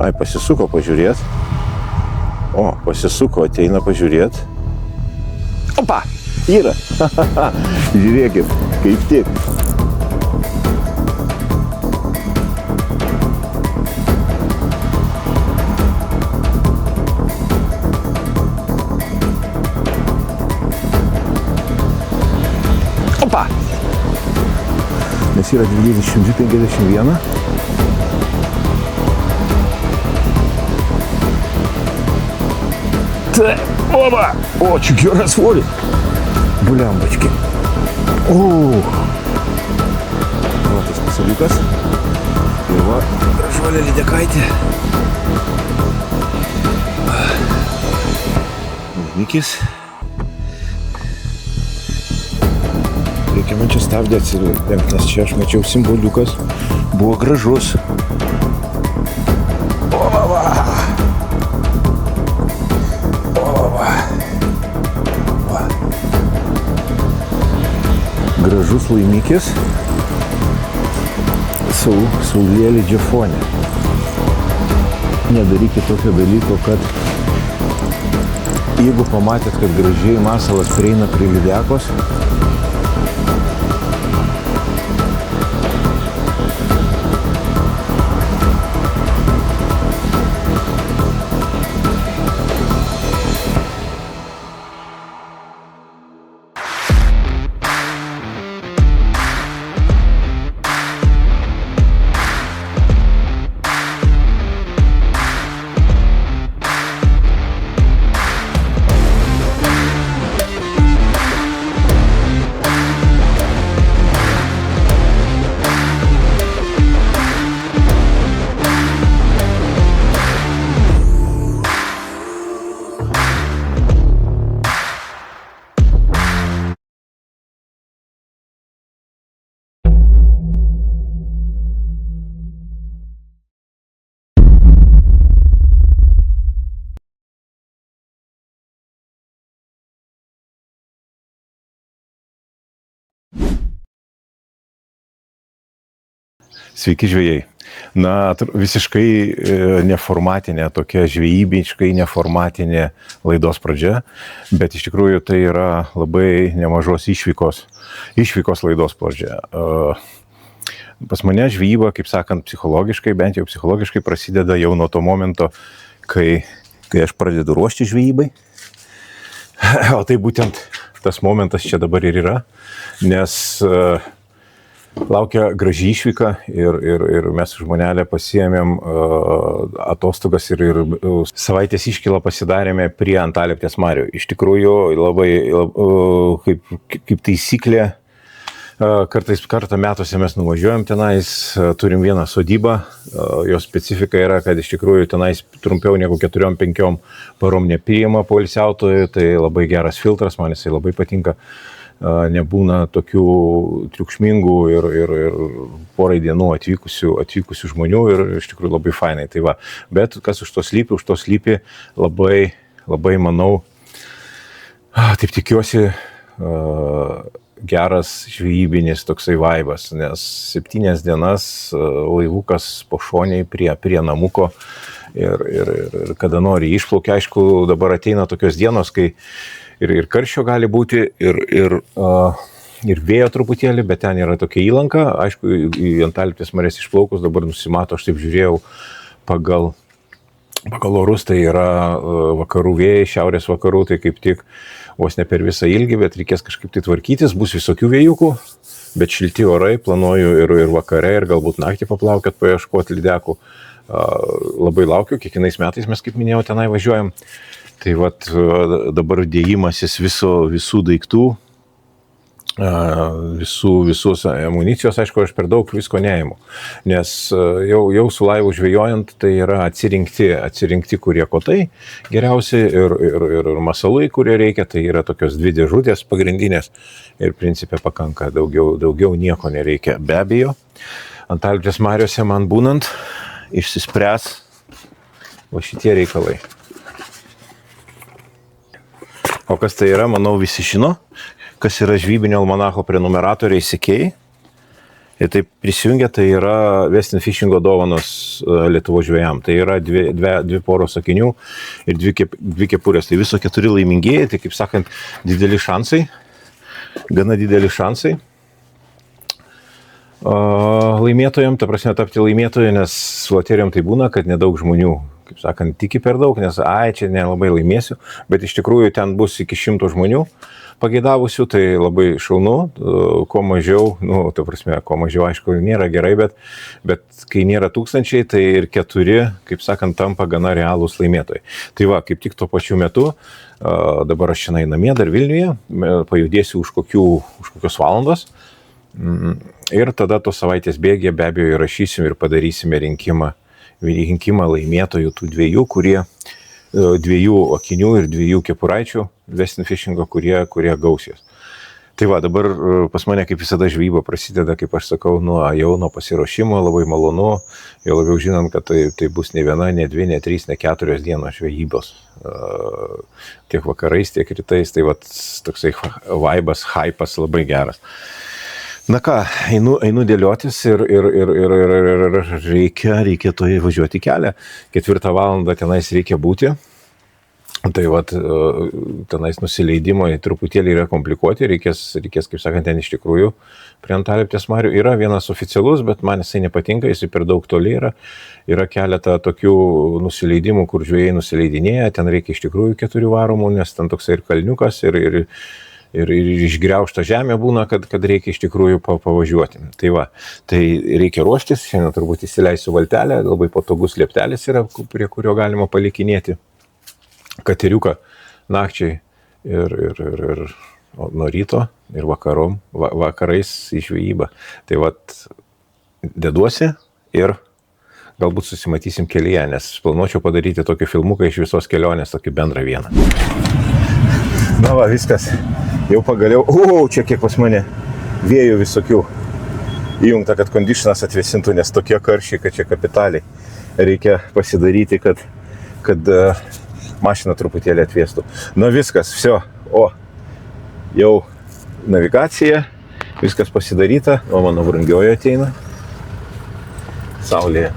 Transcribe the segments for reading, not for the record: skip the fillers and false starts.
Ai, pasisuko pažiūrėt. O, pasisuko, ateina pažiūrėt. Opa, yra. Žiūrėkit, kaip tik. Opa. Nes yra 22,51. Оба! О, чуть раз сводит. Булямбочки. Вот tas pasaliukas. Ir va, gražuolė lydekaitė. Mikis. Reikia man čia stabdį atsilenkti, nes čia aš mačiau simboliukas. Buvo gražus. Gražus laimikis saulėlydžio fone. Nedarykit tokio dalyko, kad jeigu pamatėt, kad gražiai masalas prieina prie lydekos, Sveiki žvejai. Na, visiškai neformatinė, tokia žvejybiškai neformatinė laidos pradžia, bet iš tikrųjų tai yra labai nemažos išvykos laidos pradžia. Pas mane žvejyba, kaip sakant, psichologiškai, bent jau psichologiškai prasideda jau nuo to momento, kai aš pradedu ruošti žvejybai. O tai būtent tas momentas čia dabar ir yra, nes laukia graži išvyka ir mes žmonelę pasiėmėm atostogas ir savaitės iškylą pasidarėme prie Antalieptės marių. Iš tikrųjų, labai kaip taisyklė, kartą metuose mes nuvažiuojam tenais, turim vieną sodybą, jos specifika yra, kad iš tikrųjų tenais trumpiau negu 4-5 parom nepriima poilsiautojų, tai labai geras filtras, man jisai labai patinka. Nebūna tokių triukšmingų ir porai dienų atvykusių žmonių ir iš tikrųjų labai fainai. Tai va. Bet kas už to slypi labai, labai manau, taip tikiuosi, geras žvejybinis toksai vaibas, nes 7 dienas laivukas pašoniai prie namuko ir kada nori išplaukia. Aišku, dabar ateina tokios dienos, kai ir karščio gali būti, ir vėjo truputėlį, bet ten yra tokia įlanka. Aišku, į Antalieptės marias išplaukus dabar nusimato, aš taip žiūrėjau, pagal orus tai yra vakarų vėjai, šiaurės vakarų, tai kaip tik vos ne per visą ilgį, bet reikės kažkaip tai tvarkytis, bus visokių vėjukų, bet šilti orai, planuoju ir vakare, ir galbūt naktį paplaukiat, paieškoti lydekų. Labai laukiu, kiekvienais metais mes, kaip minėjau, tenai važiuojam. Tai vat dabar dėjimasis visų daiktų, visus amunicijos, aišku, aš per daug visko neimu, nes jau su laivu žvejojant, tai yra atsirinkti kurie kotai geriausi ir masalai, kurie reikia, tai yra tokios 2 dėžutės pagrindinės ir principė pakanka, daugiau nieko nereikia. Be abejo, Antalieptės mariose man būnant išsispręs va šitie reikalai. O kas tai yra, manau, visi žino, kas yra žvejybinio almanacho prenumeratoriai sekėjai. Ir taip prisijungia, tai yra Western Fishingo dovanos Lietuvos žvejam. Tai yra dvi poros akinių ir dvi kepurės. Tai viso 4 laimingieji, tai kaip sakant, dideli šansai, gana dideli šansai laimėtojam, ta prasme tapti laimėtoju, nes su loterijom tai būna, kad nedaug žmonių, kaip sakant, tiki per daug, nes čia nelabai laimėsiu, bet iš tikrųjų ten bus iki 100 žmonių pageidavusių, tai labai šaunu, kuo mažiau, ta prasme, kuo mažiau, aišku, nėra gerai, bet kai nėra tūkstančiai, tai ir 4, kaip sakant, tampa gana realūs laimėtojai. Tai va, kaip tik tuo pačiu metu, dabar aš šiandien namie, dar Vilniuje, pajudėsiu už kokios valandos ir tada tos savaitės bėgė be abejo įrašysim ir padarysime rinkimą laimėtojų tų dviejų, dviejų akinių ir 2 kepuraičių Western Fishingo, kurie gausios. Tai va, dabar pas mane kaip visada žvejyba prasideda, kaip aš sakau, nuo pasiruošimo, labai malonu, jau labiau žinant, kad tai bus ne 1, ne 2, ne 3, ne 4 dienos žvejybos. Tiek vakarais, tiek rytais, tai va, toksai vaibas, hypas labai geras. Na ką, einu dėliotis ir reikia toje važiuoti kelią. 4 valandą tenais reikia būti. Tai vat, tenais nusileidimo truputėlį yra komplikuoti, reikės, kaip sakant, ten iš tikrųjų prie Antalieptės marių yra vienas oficialus, bet man jisai nepatinka, jisai per daug toli yra keletą tokių nusileidimų, kur žvejai nusileidinėja, ten reikia iš tikrųjų 4 varomų, nes ten toksai ir kalniukas, ir išgriaužta žemė būna, kad reikia iš tikrųjų pavažiuoti. Tai va, tai reikia ruoštis, šiandien turbūt įsileisiu valtelę, labai patogus lieptelis yra, prie kurio galima palikinėti kateriuką nakčiai ir nuo ryto ir vakarais į žvejybą. Tai va, deduosi ir galbūt susimatysim kelyje, nes planuočiau padaryti tokį filmuką iš visos kelionės, tokį bendrą vieną. Na va, viskas. Jau pagaliau, čia kiek pas mane vėjų visokių įjungta, kad kondišnas atvėsintų, nes tokie karščiai, kad čia kapitaliai reikia pasidaryti, kad mašina truputėlį atvėstų. Na viskas, viso, jau navigacija, viskas pasidaryta, mano brangioji ateina, saulėje.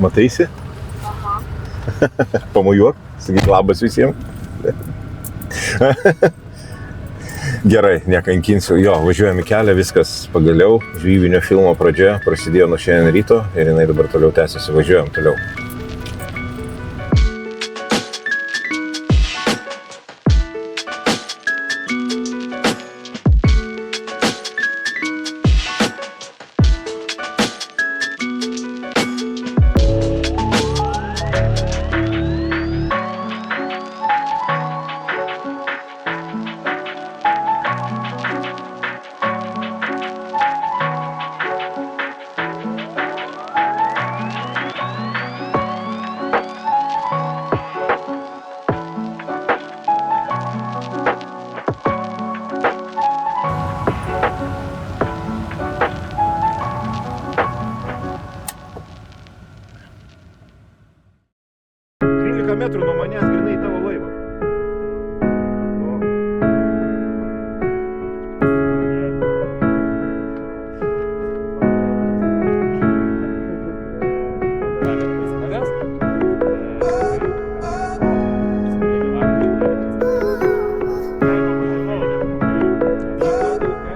Mataisi? Aha. Pamojuok, sakyk labas visiems. Gerai, nekankinsiu. Jo, važiuojam į kelią, viskas pagaliau. Žvejybinio filmo pradžia prasidėjo nuo šiandien ryto ir jinai dabar toliau tęsiasi. Važiuojam toliau. Metrų nuo manęs grinai tavo laivą.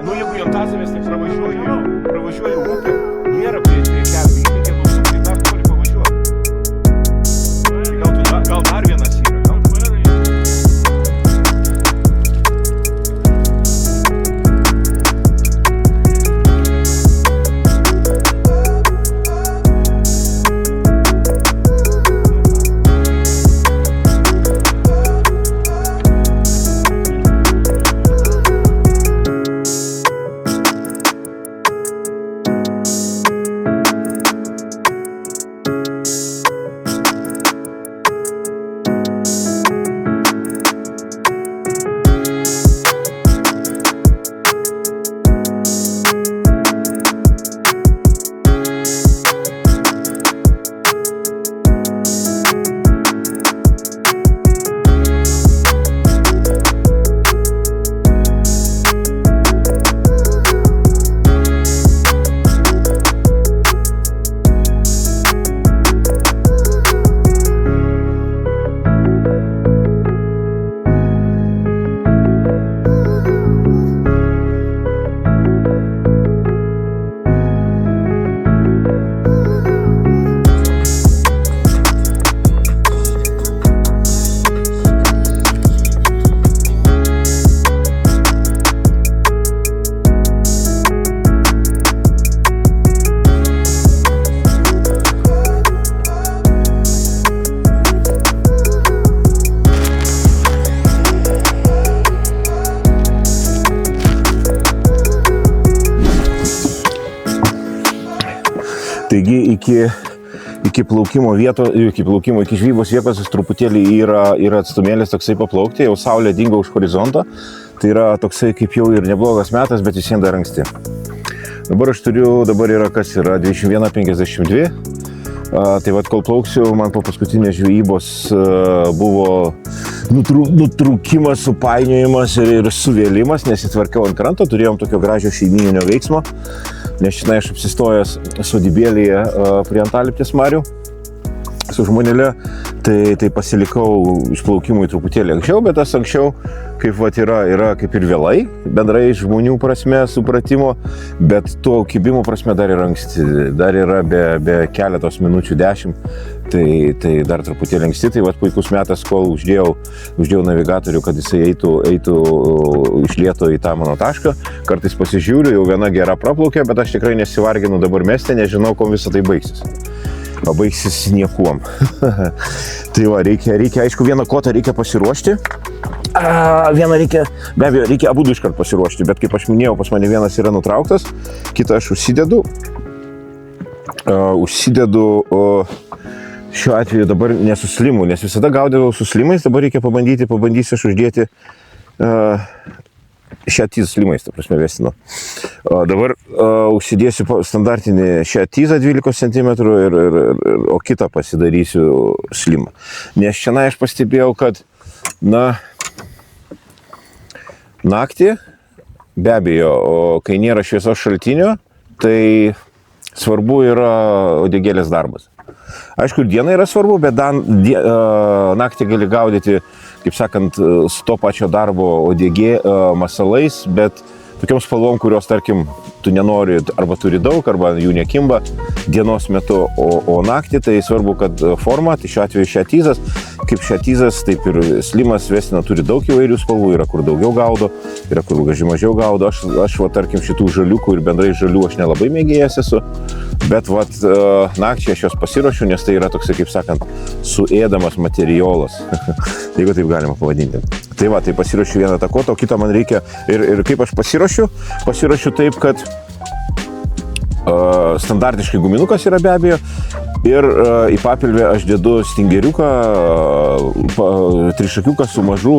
Nu, jeigu Jantazavės, tai pravažiuoju upę, nėra prie kelio, reikia nusukti, dar toli pavažiuoti. Gal dar vienas yra, gal? Taigi iki plaukimo vietos, iki žvybos vietos truputėlį yra atstumėlis toksai paplaukti, jau saulė dingo už horizonto, tai yra toksai kaip jau ir neblogas metas, bet vis vien dar anksti. Dabar yra kas yra 21:52, tai vat kol plauksiu, man po paskutinės žvejybos buvo nutrūkimas, supainiojimas ir suvėlimas, nesitvarkiau ant kranto, turėjom tokio gražio šeimyninio veiksmo, nes šiandien aš apsistojęs sodybėlėje prie Antaliptės marių su žmonėle, tai pasilikau išplaukimui truputėlį anksčiau, bet tas anksčiau kaip vat yra kaip ir vėlai, bendrai žmonių prasme, supratimo, bet to kibimo prasme dar yra anksti, dar yra be keletos minučių 10, tai dar truputėlį anksti, tai vat puikus metas, kol uždėjau navigatorių, kad jisai eitų iš lėto į tą mano tašką, kartais pasižiūriu, jau viena gera praplaukė, bet aš tikrai nesivarginu dabar mesti, nežinau, kuo visą tai baigsis. Baigsis niekuom. Tai va, reikia, aišku, vieną kotą reikia pasiruošti. Be abejo, reikia abudu iškart pasiruošti, bet kaip aš minėjau, pas mane vienas yra nutrauktas, kitą aš užsidedu šiuo atveju dabar nesuslimu, nes visada gaudavau su slimais, dabar reikia pabandysiu aš uždėti šią tyzą slimais, ta prasme, vestinu. Dabar užsidėsiu standartinį šią tyzą 12 cm, o kitą pasidarysiu slimą. Nes šiandien aš pastebėjau, kad, naktį, be abejo, kai nėra šviesos šaltinio, tai svarbu yra uodegėlės darbas. Aišku, ir diena yra svarbu, bet naktį gali gaudyti, kaip sakant, su to pačio darbo uodegė masalais, bet tokiom spalvom, kurios, tarkim, tu nenori arba turi daug, arba jų nekimba dienos metu, o naktį tai svarbu, kad forma, tai šiuo atveju šiatizas, kaip šiatizas, taip ir slimas vestina turi daug įvairių spalvų, yra kur daugiau gaudo, yra kur mažiau gaudo, aš tarkim, šitų žaliukų ir bendrai žalių aš nelabai mėgėjas esu, bet nakčiai aš jos pasiruošiu, nes tai yra toksai, kaip sakant, suėdamas materialas, jeigu taip galima pavadinti. Tai tai pasiruošiu vieną tą kotą, o kitą man reikia, ir kaip aš pasiruošiu taip, kad standartiškai guminukas yra be abejo, ir į papilvę aš dedu stingeriuką, trišakiuką su mažu,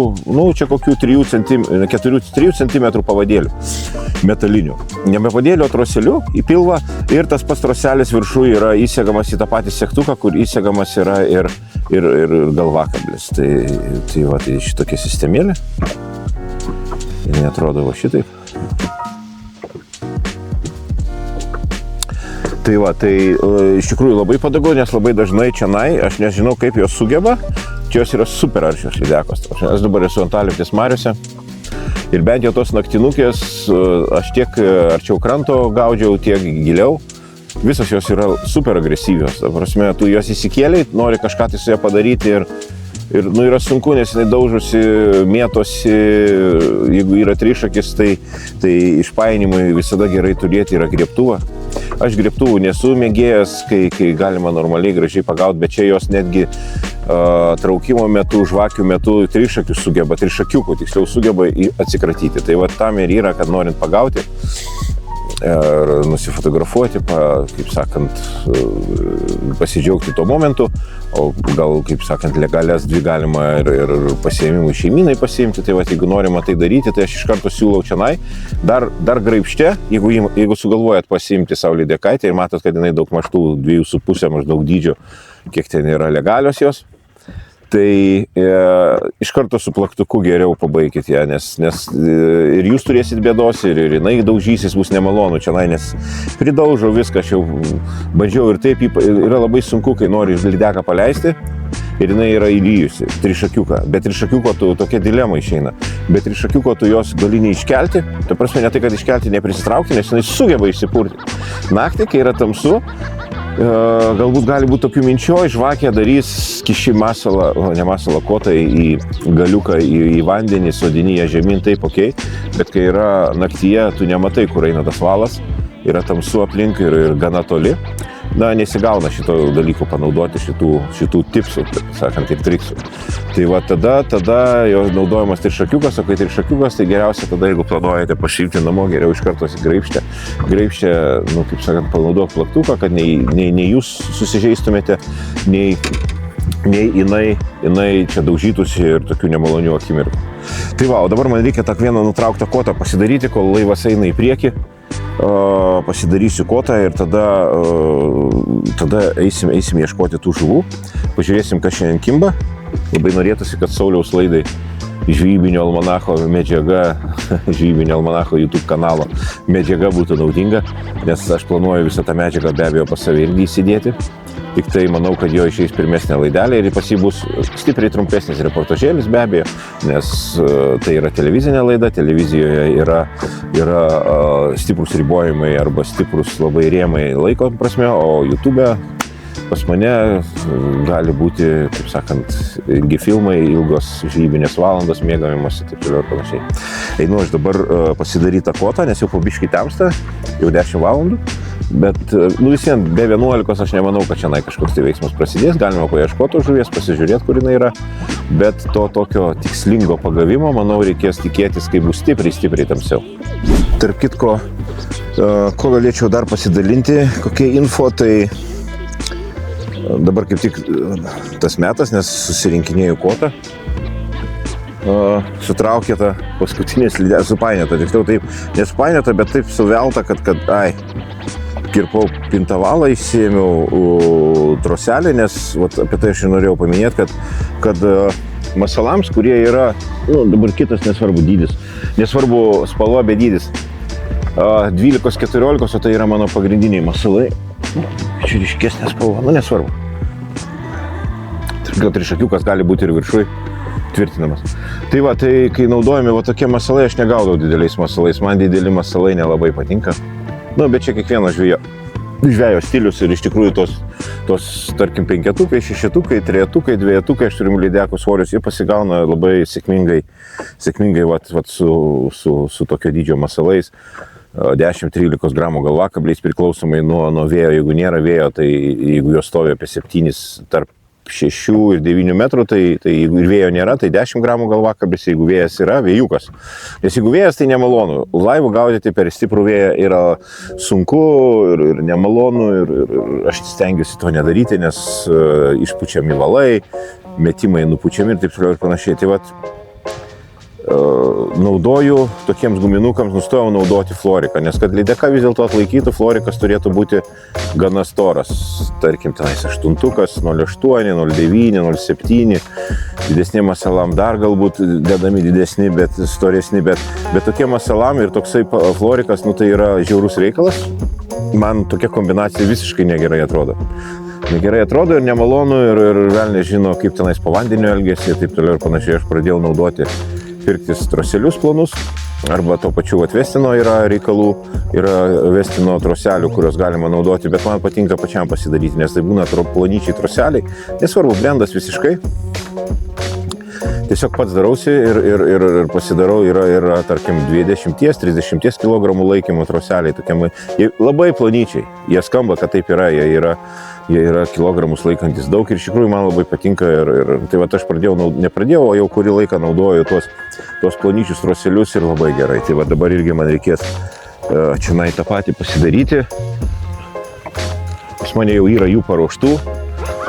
čia kokių 4-3 cm pavadėlių metalinių. Ne pavadėlių, o troselių į pilvą, ir tas pats troselis viršų yra įsegamas į tą patį segtuką, kur įsegamas yra ir galvakablis. Tai šitokia sistemėlė. Ir neatrodo šitaip. Tai iš tikrųjų labai padagu, nes labai dažnai čianai, aš nežinau, kaip jos sugeba, čia jos yra super aršios lydekos. Aš dabar esu Antaliptės mariuose ir bent jau tos naktinukės, aš tiek arčiau kranto gaudžiau, tiek giliau, visos jos yra super agresyvios. Ta prasme, tu jos įsikėliai, nori kažką tai su ją padaryti ir yra sunku, nes jinai daužosi, mėtosi, jeigu yra trišakis, tai išpainimui visada gerai turėti yra griebtuvą. Aš griebtuvų nesu mėgėjas, kai galima normaliai gražiai pagauti, bet čia jos netgi traukimo metu, žvakių metu trišakiukų tiksliau sugeba atsikratyti. Tai tam ir yra, kad norint pagauti ir nusifotografuoti, kaip sakant, pasidžiaugti tuo momentu, o gal, kaip sakant, legalias dvi galima ir pasiėmimų šeimynai pasiimti, tai jeigu norima tai daryti, tai aš iš karto siūlau čianai, dar graibšte, jeigu sugalvojat pasiimti savo lydekaitę ir matot, kad jinai daug mažtų 2,5 maždaug dydžio, kiek ten yra legalios jos, tai iš karto su plaktuku geriau pabaikit ją, nes ir jūs turėsit bėdos, ir jinai daužysis, bus nemalonu čianai, nes pridaužo viską, aš jau bandžiau ir taip, yra labai sunku, kai nori lydeką paleisti, ir jinai yra įlyjusi, trišakiuką, bet trišakiuko tokia dilema išeina, bet trišakiuko tu jos gali neiškelti, tai prasme ne tai, kad iškelti, neprisitraukti, nes jinai sugeba išsipurti. Naktį, kai yra tamsu, galbūt gali būti tokių minčių, žvakė darys kiši kotą į galiuką, į vandenį, sodinį ją žemyn, taip, bet kai yra naktyje, tu nematai, kur eina tas valas, yra tamsu aplink ir gana toli, nesigauna šito dalykų panaudoti, šitų tipsų, taip sakant, ir triksų. Tai va tada jo naudojamas trišakiukas, o kai trišakiukas, tai geriausia tada, jeigu planuojate pašilti namo, geriau iš karto graibštę, kaip sakant, panaudok plaktuką, kad nei jūs susižeistumėte, nei jinai čia daužytųsi ir tokių nemalonių akimirkų. Tai va, o dabar man reikia tą vieną nutrauktą kotą pasidaryti, kol laivas eina į priekį. Pasidarysiu kotą ir tada eisim ieškoti tų žuvų. Pažiūrėsim, kas šiandien kimba. Labai norėtųsi, kad Sauliaus laidai žvejybinio almanacho medžiaga, žvejybinio almanacho YouTube kanalo medžiaga būtų naudinga, nes aš planuoju visą tą medžiagą be abejo pas save irgi įsidėti. Tik tai manau, kad jo išeis pirmesnė laidelė ir pas jį bus stipriai trumpesnis reportažėlis be abejo, nes tai yra televizinė laida, televizijoje yra stiprus ribojimai arba stiprus labai rėmai laiko prasme, o YouTube'e pas mane gali būti, kaip sakant, ilgi filmai, ilgos žvejybinės valandos, mėgavimas ir taip toliau ir panašiai. Einu aš dabar pasidaryti tą kotą, nes jau po biškį temsta, jau 10 valandų. Bet visien be 11 aš nemanau, kad šiandien kažkoks tai veiksmas prasidės, galima paieškoti žuvies, pasižiūrėti, kur jinai yra, bet to tokio tikslingo pagavimo, manau, reikės tikėtis, kai bus stipriai tamsiau. Tarp kitko, ko galėčiau dar pasidalinti, kokie info, tai dabar kaip tik tas metas, nes susirinkinėjau kotą, sutraukė tą paskutinį slidę, supainiota, tiksliau taip, nesupainiota, bet taip suvelta, kad kirpau pintavalą, išsiėmiau troselį, nes apie tai aš norėjau paminėti, kad masalams, kurie yra, dabar kitas nesvarbu dydis, nesvarbu spalva, bet dydis, 12-14, o tai yra mano pagrindiniai masalai, čia ryškesnė spalva, nesvarbu. Gal trišakiukas gali būti ir viršui tvirtinamas. Tai va, tai kai naudojami tokie masalai, aš negaudau dideliais masalais, man dideli masalai nelabai patinka. Bet čia kiekvieno žvejo stilius ir iš tikrųjų tos tarkim, 5-tukai, 6-tukai, 3-tukai, 2-tukai, aš turiu lydekų svorius, jie pasigauna labai sėkmingai su tokio dydžio masalais, 10-13 gramų galvakabliais priklausomai nuo vėjo. Jeigu nėra vėjo, tai jeigu jos stovi apie 7 tarp 6 ir 9 metrų, tai jeigu vėjo nėra, tai 10 gramų galvakablis, jeigu vėjas yra, vėjukas. Nes jeigu vėjas, tai nemalonu. Laivų gaudyti per stiprų vėją yra sunku ir nemalonu ir aš stengiuosi to nedaryti, nes išpučiami valai, metimai nupučiami ir taip toliau ir panašiai. Tai naudoju tokiems guminukams, nustojau naudoti floriką, nes kad lydeka vis dėlto atlaikytų, florikas turėtų būti gana storas. Tarkim, tenais 8-tukas, 0,8, 0,9, 0,7, didesniem masalam dar galbūt dedami didesni, bet storesni, bet tokie masalam ir toksai florikas, tai yra žiaurus reikalas. Man tokia kombinacija visiškai negerai atrodo. Negerai atrodo ir nemalonu ir vėl nežino, kaip tenais po vandeniu elgėsi ir taip toliau ir panašiai. Aš pradėjau naudoti pirktis troselius planus, arba to pačiu Vestino yra reikalų, yra Vestino troselių, kurios galima naudoti, bet man patinka pačiam pasidaryti, nes tai būna plonyčiai troseliai, nesvarbu, brendas visiškai. Tiesiog pats darausi ir pasidarau, yra tarkim 20-30 kg laikymo troseliai, tokie labai plonyčiai, jie skamba, kad taip yra, jie yra kilogramus laikantis daug ir iš tikrųjų man labai patinka ir tai aš nepradėjau, o jau kurį laiką naudoju tuos plonyčius troselius ir labai gerai. Tai dabar irgi man reikės čionai tą patį pasidaryti. Pas mane jau yra jų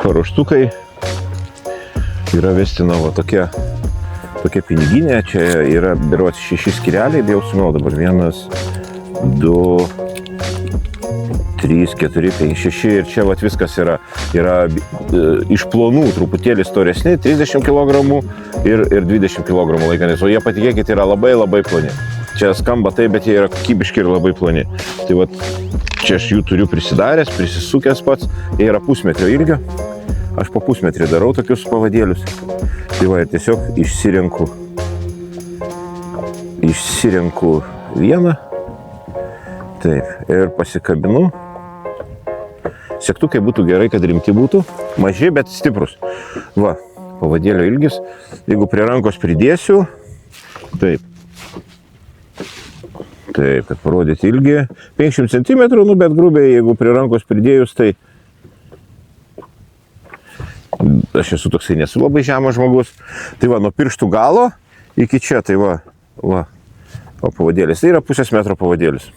paruoštukai. Yra Vestino tokia piniginė, čia yra berods 6 skyreliai, bijau sumiau dabar 1, 2, 3, 4, 5, 6 ir čia viskas yra iš plonų truputėlį storesni, 30 kg ir 20 kg laikantis, o jie, patikėkit, yra labai labai ploni. Čia skamba taip, bet jie yra kokybiški ir labai ploni. Tai čia aš jų turiu prisidaręs, prisisukęs pats, jie yra pusmetrio ilgio. Aš po pusmetrį darau tokius pavadėlius. Tai ir tiesiog išsirenku vieną. Taip, ir pasikabinu. Segtukai būtų gerai, kad rimti būtų, maži, bet stiprus. Pavadėlio ilgis. Jeigu prie rankos pridėsiu, taip, kad parodyti ilgį, 50 cm, bet grubiai, jeigu prie rankos pridėjus, tai aš esu toksai, nesu labai žemas žmogus. Tai va, nuo pirštų galo iki čia, tai va, o pavadėlis, tai yra 0,5 metro pavadėlis.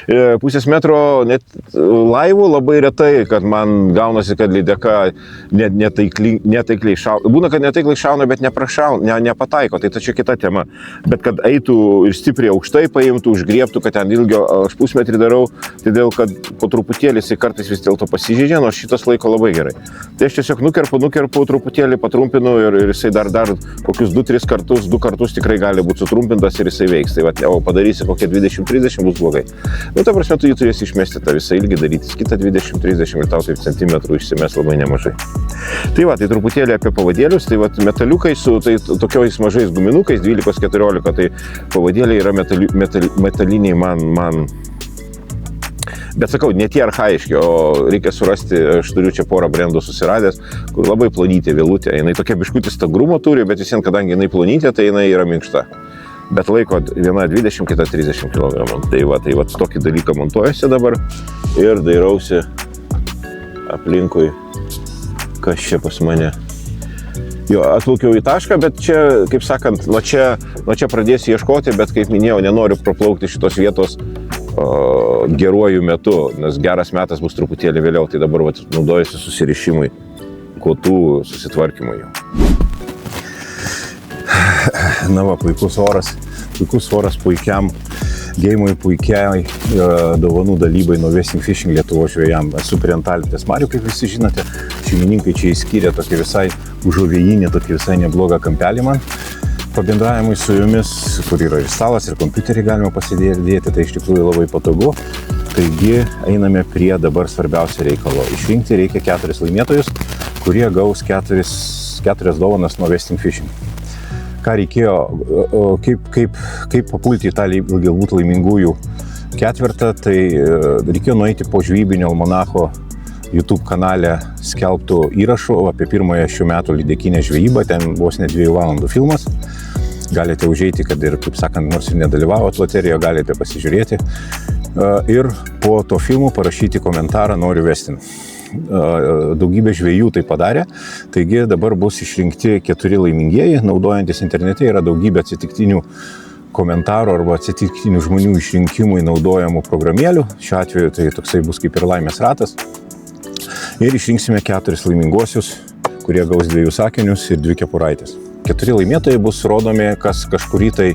0,5 metro net laivų labai retai, kad man gaunasi, kad lydeka netaikliai šauna. Būna, kad netaikliai šauna, bet nepataiko, tai čia kita tema. Bet kad eitų ir stipriai aukštai paimtų, užgriebtų, kad ten ilgio aš pusmetrį darau, tai dėl, kad po truputėlį jisai kartais vis dėlto pasižydžia, nors šitas laiko labai gerai. Tai aš tiesiog nukerpu truputėlį, patrumpinu ir jisai dar kokius 2-3 kartus, 2 kartus tikrai gali būti sutrumpintas ir jisai veiks. Tai va, o padarysi kokie 20-30 bus blogai. Nu, ta prasme, tu jį turėsi išmesti tą visą ilgį, darytis kitą 20-30 ir tau taip centimetrų išsimes labai nemažai. Tai va, tai truputėlį apie pavadėlius, tai va, metaliukai su tai tokiais mažais guminukais, 12-14, tai pavadėliai yra metaliniai man. Bet sakau, ne tie archaiški, o reikia surasti, aš turiu čia porą brandų susiradęs, kur labai plonytė vėlutė, jinai tokia biškutis stagrumo turi, bet visien, kadangi jinai plonytė, tai jinai yra minkšta. Bet laiko viena 20, kita 30 kg. Tai va, tokį dalyką montuojasi dabar ir dairausi aplinkui, kas čia pas mane. Jo, atplaukiau į tašką, bet čia, kaip sakant, nuo čia pradėsiu ieškoti, bet kaip minėjau, nenoriu praplaukti šitos vietos geruoju metu, nes geras metas bus truputėlį vėliau, tai dabar naudojasi susirišimui, kotų susitvarkymui. Na va, puikus oras puikiam geimui, puikiai dovanų dalybai nuo Westing Fishing Lietuvos žvejam. Esu prie Antaliptės marių, kaip visi žinote, šeimininkai čia įskyrė tokį visai užuovėjinį, tokį visai neblogą kampelį man pabendravimui su jumis, kur yra ir stalas, ir kompiuterį galima pasidėti, tai iš tikrųjų labai patogu. Taigi einame prie dabar svarbiausio reikalo. Išrinkti reikia 4 laimėtojus, kurie gaus 4 dovanas nuo Westing Fishing. Ką reikėjo, kaip papulti į tą galbūt laimingųjų ketvertą, tai reikėjo nueiti po žvejybinio almanacho YouTube kanale skelbtų įrašų apie pirmąją šių metų lydekinę žvejybą, ten vos ne 2 valandų filmas. Galite užeiti, kad ir, kaip sakant, nors ir nedalyvavot loterijoje, galite pasižiūrėti. Ir po to filmo parašyti komentarą noriu Westing. Daugybė žvejų tai padarė, taigi dabar bus išrinkti 4 laimingieji, naudojantis internete yra daugybė atsitiktinių komentarų arba atsitiktinių žmonių išrinkimui naudojamų programėlių, šiuo atveju tai toksai bus kaip ir laimės ratas, ir išrinksime 4 laiminguosius, kurie gaus 2 sakinius ir 2 kepuraitės. 4 laimėtojai bus rodomi kažkurį tai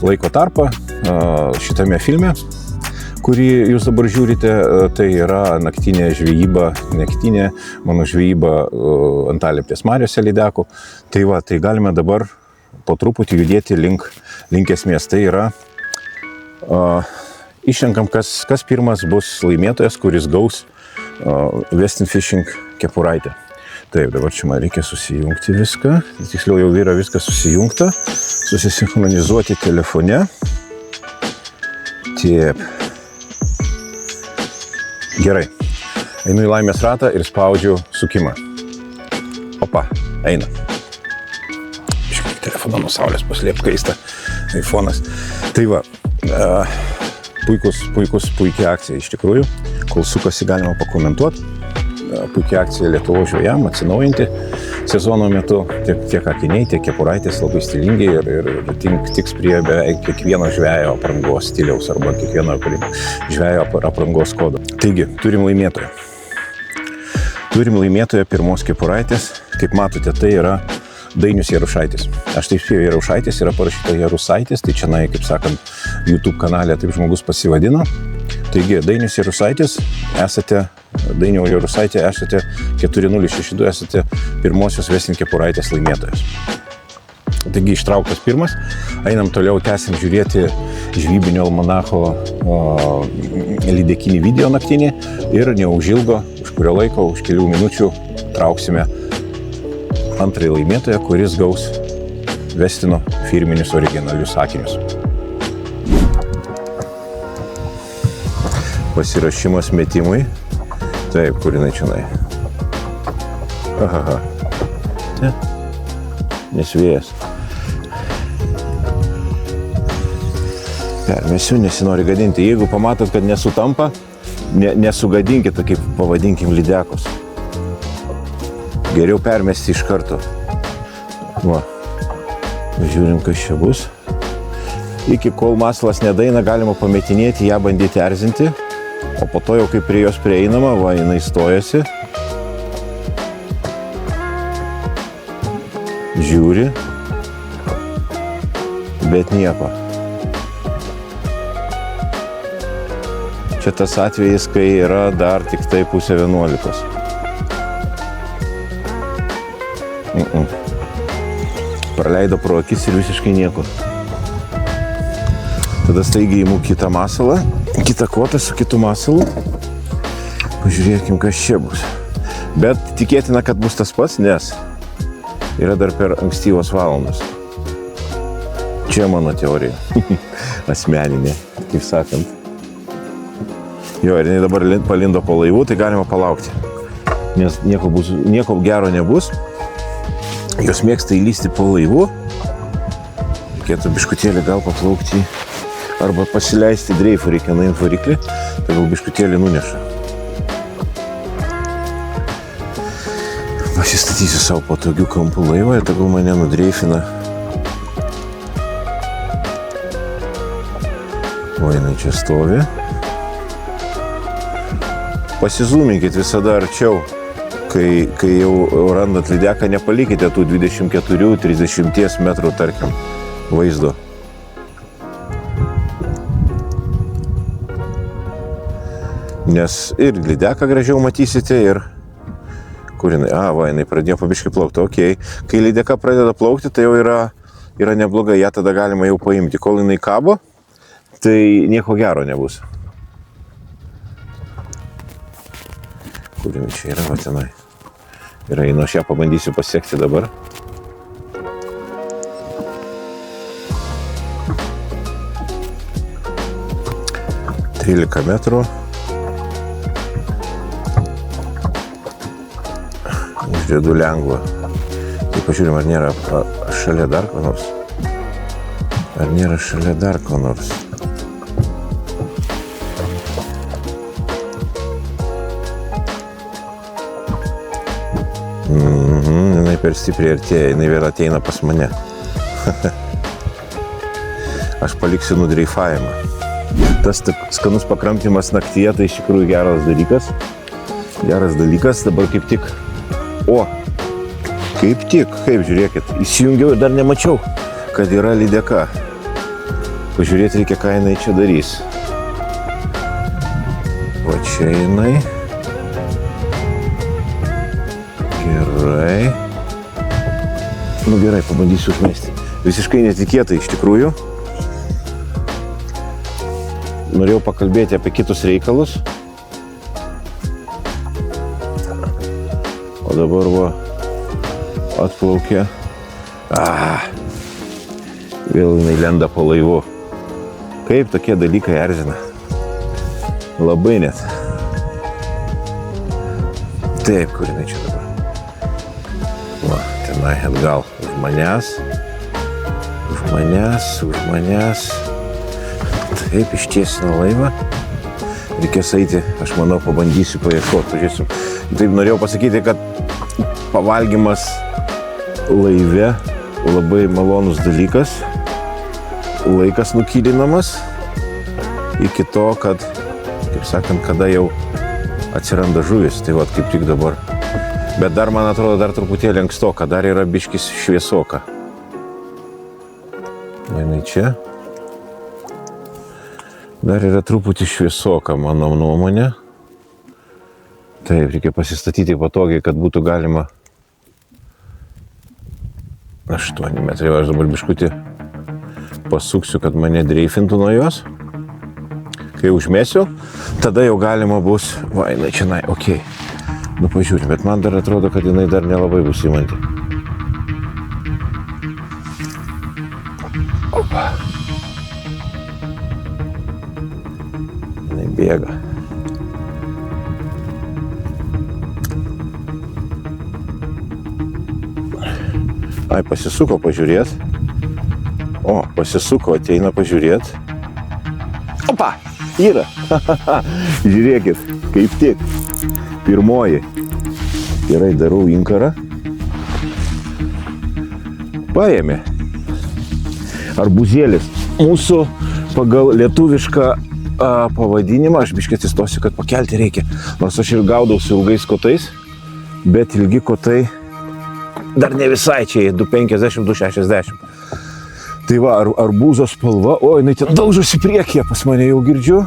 laiko tarpą šitame filme, kurį jūs dabar žiūrite, tai yra naktinė žvejyba, mano žvejyba Antaliptės mariose lydekų. Tai va, tai galime dabar po truputį judėti link esmės. Tai yra, išrenkam, kas pirmas bus laimėtojas, kuris gaus Westing Fishing kepuraitę. Taip, dabar čia man reikia susijungti viską. Tiksliau jau yra viskas susijungta. Susisinchronizuoti telefone. Taip. Gerai, einu į laimės ratą ir spaudžiu sukimą. Opa, eina. Iškai telefoną nuo saulės paslėp kaista, iPhone'as. Tai va, puikia akcija iš tikrųjų. Kol sukasi galima pakomentuoti. Puikia akcija Lietuvos žvejam, atsinaujinti sezono metu. Tiek akiniai, tiek kepuraitės labai stilingi ir tiks prie beveik kiekvieno žvejo aprangos stiliaus arba kiekvieno žvejo aprangos kodo. Taigi, turim laimėtoją. Turim laimėtoją pirmos kepuraitės. Kaip matote, tai yra Dainius Jarušaitis. Aš taip spėjau, Jarušaitis yra parašyta Jarusaitis, tai čia, kaip sakant, YouTube kanale taip žmogus pasivadino. Taigi, Dainius Jarusaitis, Dainiau Jarusaitė, esate 4062, esate pirmosios Westing kepuraitės laimėtojas. Taigi, ištrauktas pirmas. Einam toliau, tęsim žiūrėti žvejybinio almanacho lydekinį video naktinį ir neužilgo, už kurio laiko, už kelių minučių trauksime antrąjį laimėtoją, kuris gaus Westino firminius originalius sakinius. Pasirašymas metimui. Taip, kur jinai čionai. Aha. Nesvėjas. Permesiu, nesinori gadinti. Jeigu pamatot, kad nesutampa, nesugadinkite, kaip pavadinkim lydekus. Geriau permesti iš karto. Va. Žiūrim, kas čia bus. Iki kol masalas nedaina, galima pametinėti, ją bandyti erzinti. O po to jau kaip prie jos prieinama, va, jinai stojasi. Žiūri. Bet nieko. Čia tas atvejis, kai yra dar tik tai 10:30. Praleido pro akis ir visiškai nieko. Tada staigiai įimu kitą masalą, kitą kotą su kitu masalu. Pažiūrėkim, kas čia bus. Bet tikėtina, kad bus tas pats, nes yra dar per ankstyvos valandos. Čia mano teorija. Asmeninė, kaip sakant. Jo, ir jinai dabar palindo po laivu, tai galima palaukti. Nes nieko gero nebus. Jos mėgsta įlysti po laivu. Reikėtų biškutėlį gal paplaukti. Arba pasileisti dreifų, reikia nuimti variklį. Tai gal biškutėlį nuneša. Pasistatysiu savo patogių kampų laivą ir tegul mane nudreifina. O jinai čia stovi. Pasizūminkit visada arčiau, kai jau randat lydeką, nepalikite tų 24-30 metrų, tarkim, vaizdo. Nes ir lydeką gražiau matysite ir kur jinai, va, jinai pradėjo pabiškai plaukti, okei. Kai lydeka pradeda plaukti, tai jau yra neblogai, ją tada galima jau paimti. Kol jinai kabo, tai nieko gero nebus. Kur jinai čia yra, va tenai. Ir einu, aš ją pabandysiu pasiekti dabar. – 13 metrų. Uždedu lengvą. Tai pažiūrim, ar nėra šalia dar ko nors. Ar nėra šalia dar ko nors. Jinai per stipriai artėja, jinai vėl ateina pas mane. Aš paliksiu nudreifavimą. Tas skanus pakramtymas naktyje, tai iš tikrųjų geras dalykas. Geras dalykas, dabar kaip tik. O, kaip tik, kaip žiūrėkit, įsijungiau ir dar nemačiau, kad yra lydeka. Pažiūrėti reikia, ką jinai čia darys. Va čia jinai. Gerai. Nu gerai, pabandysiu užmesti. Visiškai netikėtai iš tikrųjų. Norėjau pakalbėti apie kitus reikalus. O dabar va atplaukė. Vėl jinai lenda po laivu. Kaip tokie dalykai erzina. Labai net. Taip, kur jinai čia dabar. Va, tenai atgal. Už manęs. Už manęs, už manęs. Taip, ištiesino laivą. Reikės eiti, aš manau, pabandysiu paieškoti, pažiūrėsim. Taip, norėjau pasakyti, kad pavalgymas laive labai malonus dalykas. Laikas nukylinamas iki to, kad, kaip sakant, kada jau atsiranda žuvis. Tai vat kaip tik dabar. Bet dar, man atrodo, dar truputėlį ankstoka, dar yra biškis šviesoka. Jinai čia. Dar yra truputį šviesoka, mano nuomonė. Taip, reikia pasistatyti patogiai, kad būtų galima 8 metrai. Aš dabar biškutį pasuksiu, kad mane dreifintų nuo jos. Kai užmėsiu, tada jau galima bus, va, jinai čia, okei. Nu, pažiūrėjau, bet man dar atrodo, kad jinai dar nelabai bus įmanti. Opa. Jinai bėga. Ai, pasisuko pažiūrėt. O, pasisuko, ateina pažiūrėt. Opa, yra. Žiūrėkit, kaip tik. Pirmoji. Gerai, darau inkarą. Paėmė. Arbūzėlis. Mūsų pagal lietuvišką pavadinimą, aš biškai atsistosiu, kad pakelti reikia. Nors aš ir gaudau su ilgais kotais, bet ilgi kotai dar ne visai čia, 250-260. Tai va, arbūzo spalva, o, jinai ten daužosi priekyje, pas mane jau girdžiu.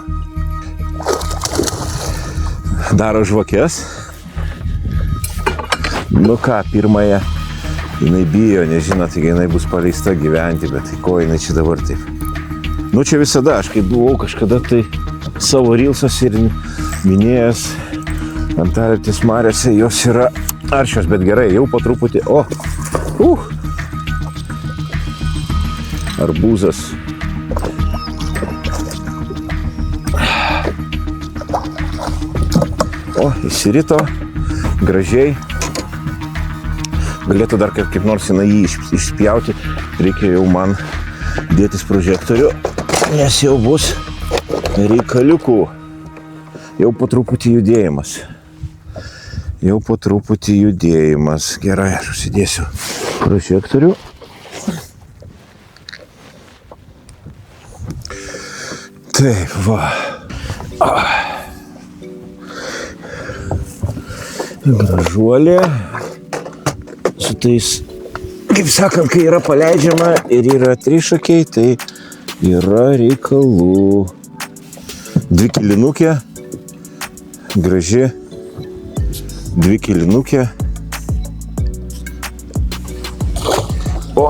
Daro žvakės. Nu ką, pirmąją, jinai bijo, nežino, taigi jinai bus paleista gyventi, bet tai ko jinai čia dabar taip. Nu čia visada, aš kai buvau kažkada tai savo rilsas ir minėjęs Antaliptės mariose, jos yra aršios, bet gerai, jau po truputį, arbūzas. O, išsirito, gražiai. Galėtų dar kaip nors jinai jį išspjauti, reikia jau man dėtis prožektorių, nes jau bus reikaliukų. Jau po truputį judėjimas. Jau po truputį judėjimas. Gerai, aš užsidėsiu prožektorių. Taip, va. Gražuolė. Su tais, kaip sakant, kai yra paleidžiama ir yra trišakiai, tai yra reikalų. Dvi kilinukė. Graži. Dvi kilinukė. O,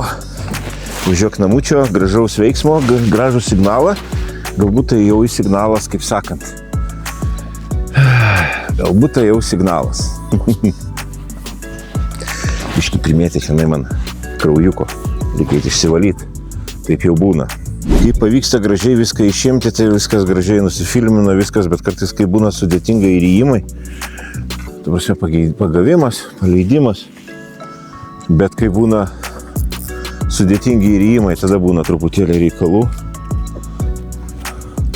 važiuok namučio, gražaus veiksmo, gražų signalą. Galbūt tai jau signalas, kaip sakant. Galbūt tai jau signalas. Biškį primėtė šiandien man kraujuko. Reikia išsivalyti. Taip jau būna. Kai pavyksta gražiai viską išimti, tai viskas gražiai nusifilmina, viskas, bet kartais, kai būna sudėtinga įrijimai, tai prasme pagavimas, paleidimas, bet kai būna sudėtingi įrijimai, tada būna truputėlį reikalų.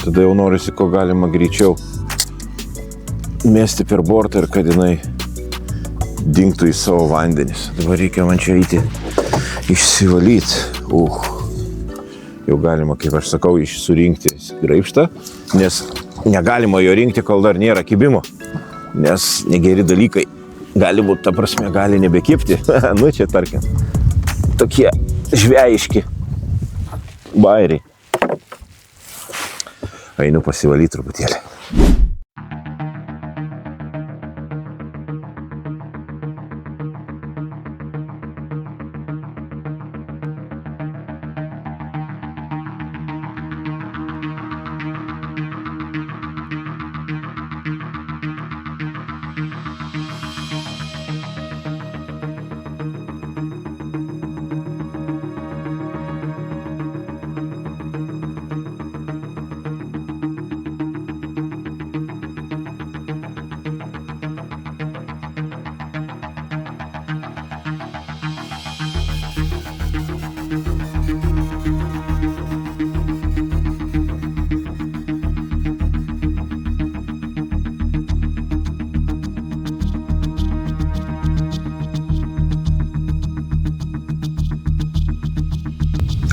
Tada jau norisi, ko galima greičiau mesti per bortą ir kad jinai dingtų į savo vandenis. Dabar reikia man čia eiti išsivalyti. Jau galima, kaip aš sakau, surinkti graibštą, nes negalima jo rinkti, kol dar nėra kibimo. Nes negeri dalykai gali būti, ta prasme, gali nebekipti. Nu čia, tarkim, tokie žvejiški bairiai. Einu pasivalyti truputėlį.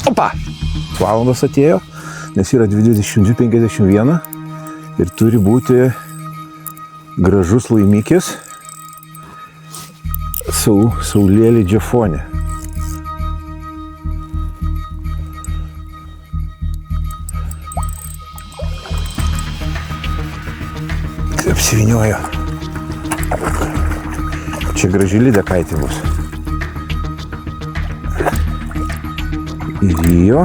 Opa! Valandos atėjo, nes yra 22:51 ir turi būti gražus laimikis saulėlydžio fone. Apsivyniojo. Čia graži lydekaitė bus. Įrijo.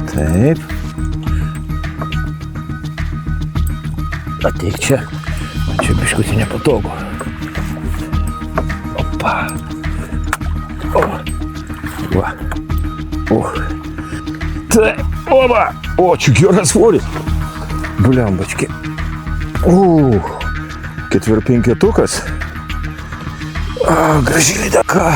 Taip. Ateik čia. Man čia biškutį nepatogu. Opa. O. Va. O. Taip. Oba. O, čia geras svoris. Buliambački. Ketvirpenketukas. Graži lydeka.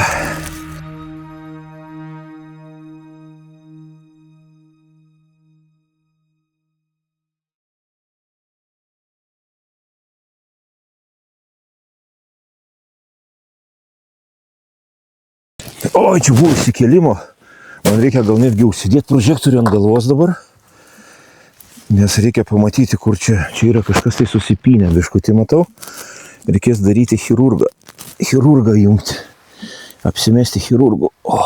Oi, čia buvo įsikėlimo. Man reikia gal netgi užsidėti prožektorių ant galvos dabar. Nes reikia pamatyti, kur čia yra kažkas tai susipynę. Biškutį matau. Reikės daryti chirurgą. Chirurgą jungti. Apsimesti chirurgu. O.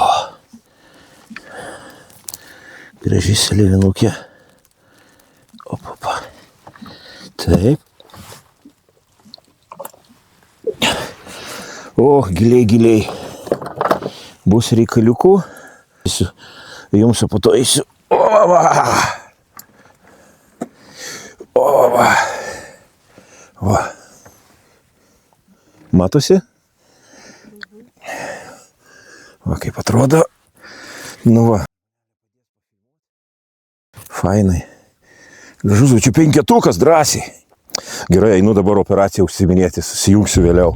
Gražiai seliavinukė. Opa. Taip. O, giliai. Bus reikaliukų. Jums po to eisiu. Va. Matosi? Va, kaip atrodo. Nu va. Fainai. Gražus, čia 5-tukas drąsiai. Gerai, einu dabar operaciją užsiminėti, susijungsiu vėliau.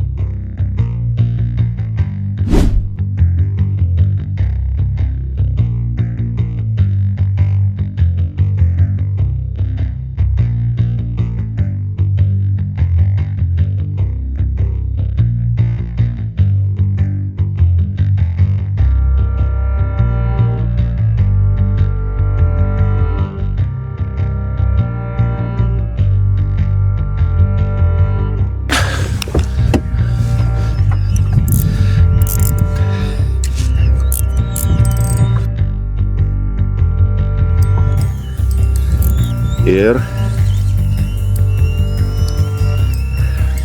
Ir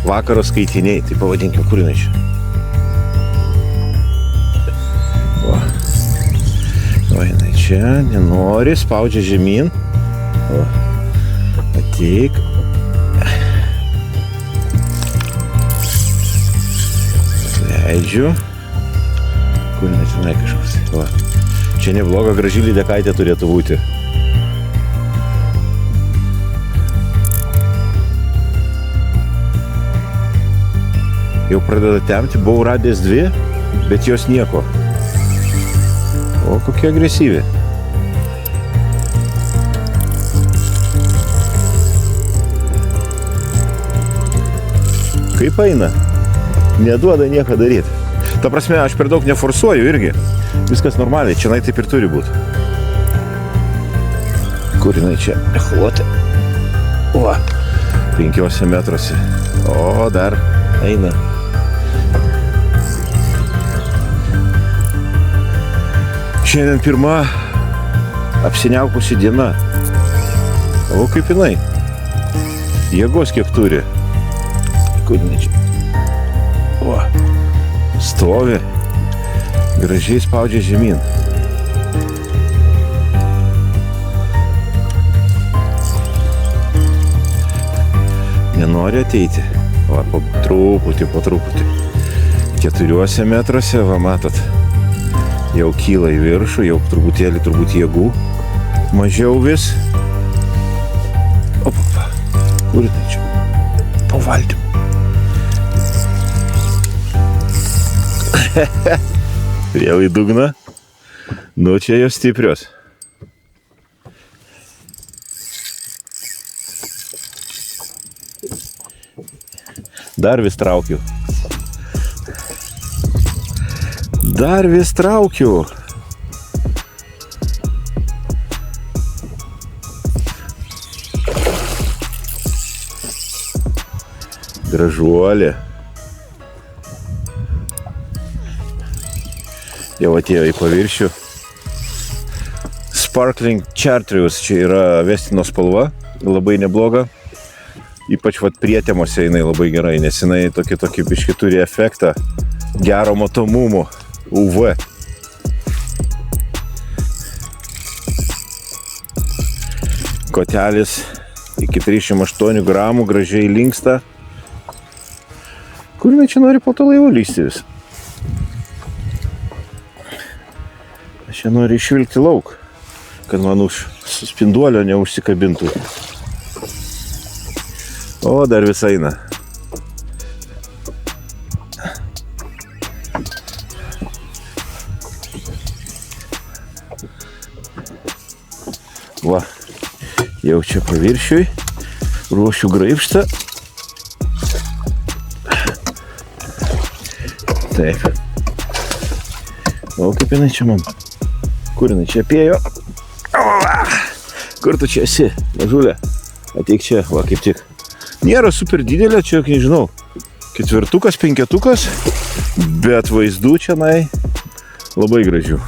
vakaro skaitiniai, tai pavadinkim, kur jinai čia. O jinai čia, nenori, spaudžia žemyn. O, ateik. Leidžiu. Kur jinai tenai kažkas. O, čia nebloga, graži lydekaitė turėtų būti. Jau pradeda tempti, buvau radęs 2, bet jos nieko. O, kokia agresyvi. Kaip eina? Neduoda nieko daryti. Ta prasme, aš per daug neforsuoju irgi. Viskas normaliai, čia taip ir turi būti. Kur jinai čia? Echolotė. O, 5 metruose. O, dar eina. Šiandien pirma apsiniaukusi diena. O kaip jinai? Jėgos kiek turi. Kur jinai čia? O, stovi. Gražiai spaudžia žemyn. Nenori ateiti. Va, po truputį. 4 metruose, va, matot. Jau kyla į viršų, jau turbūt jėgų mažiau vis. Opa, kur tai čia? Po valdymu. Vėl į dugną. Nu, čia jos stiprios. Dar vis traukiu. Gražuolė. Jau atėjo į paviršių. Sparkling Chartreuse, čia yra vestino spalva, labai nebloga. Ypač prietemose jinai labai gerai, nes jinai tokį biškį turi efektą gero matomumo UV. Kotelis iki 308 gramų gražiai linksta. Kur jinai čia nori po to laivo lysti vis? Aš čia noriu išvilgti lauk, kad man už spinduolio neužsikabintų. O, dar vis eina. Va, jau čia paviršiui, ruošiu graibštą. Taip. O, kaip jinai čia man. Kur jinai čia apėjo? Kur tu čia esi, mažulė? Ateik čia, va, kaip tik. Nėra super didelė, čia, nežinau, 4, 5, bet vaizdų čia labai gražių.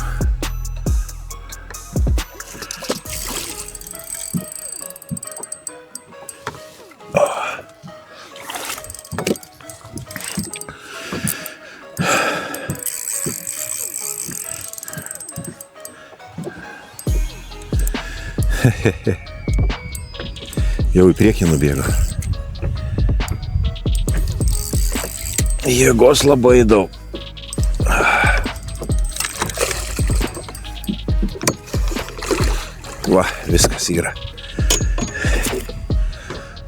Jau į priekį nubėgo. Jėgos labai daug. Va, viskas yra.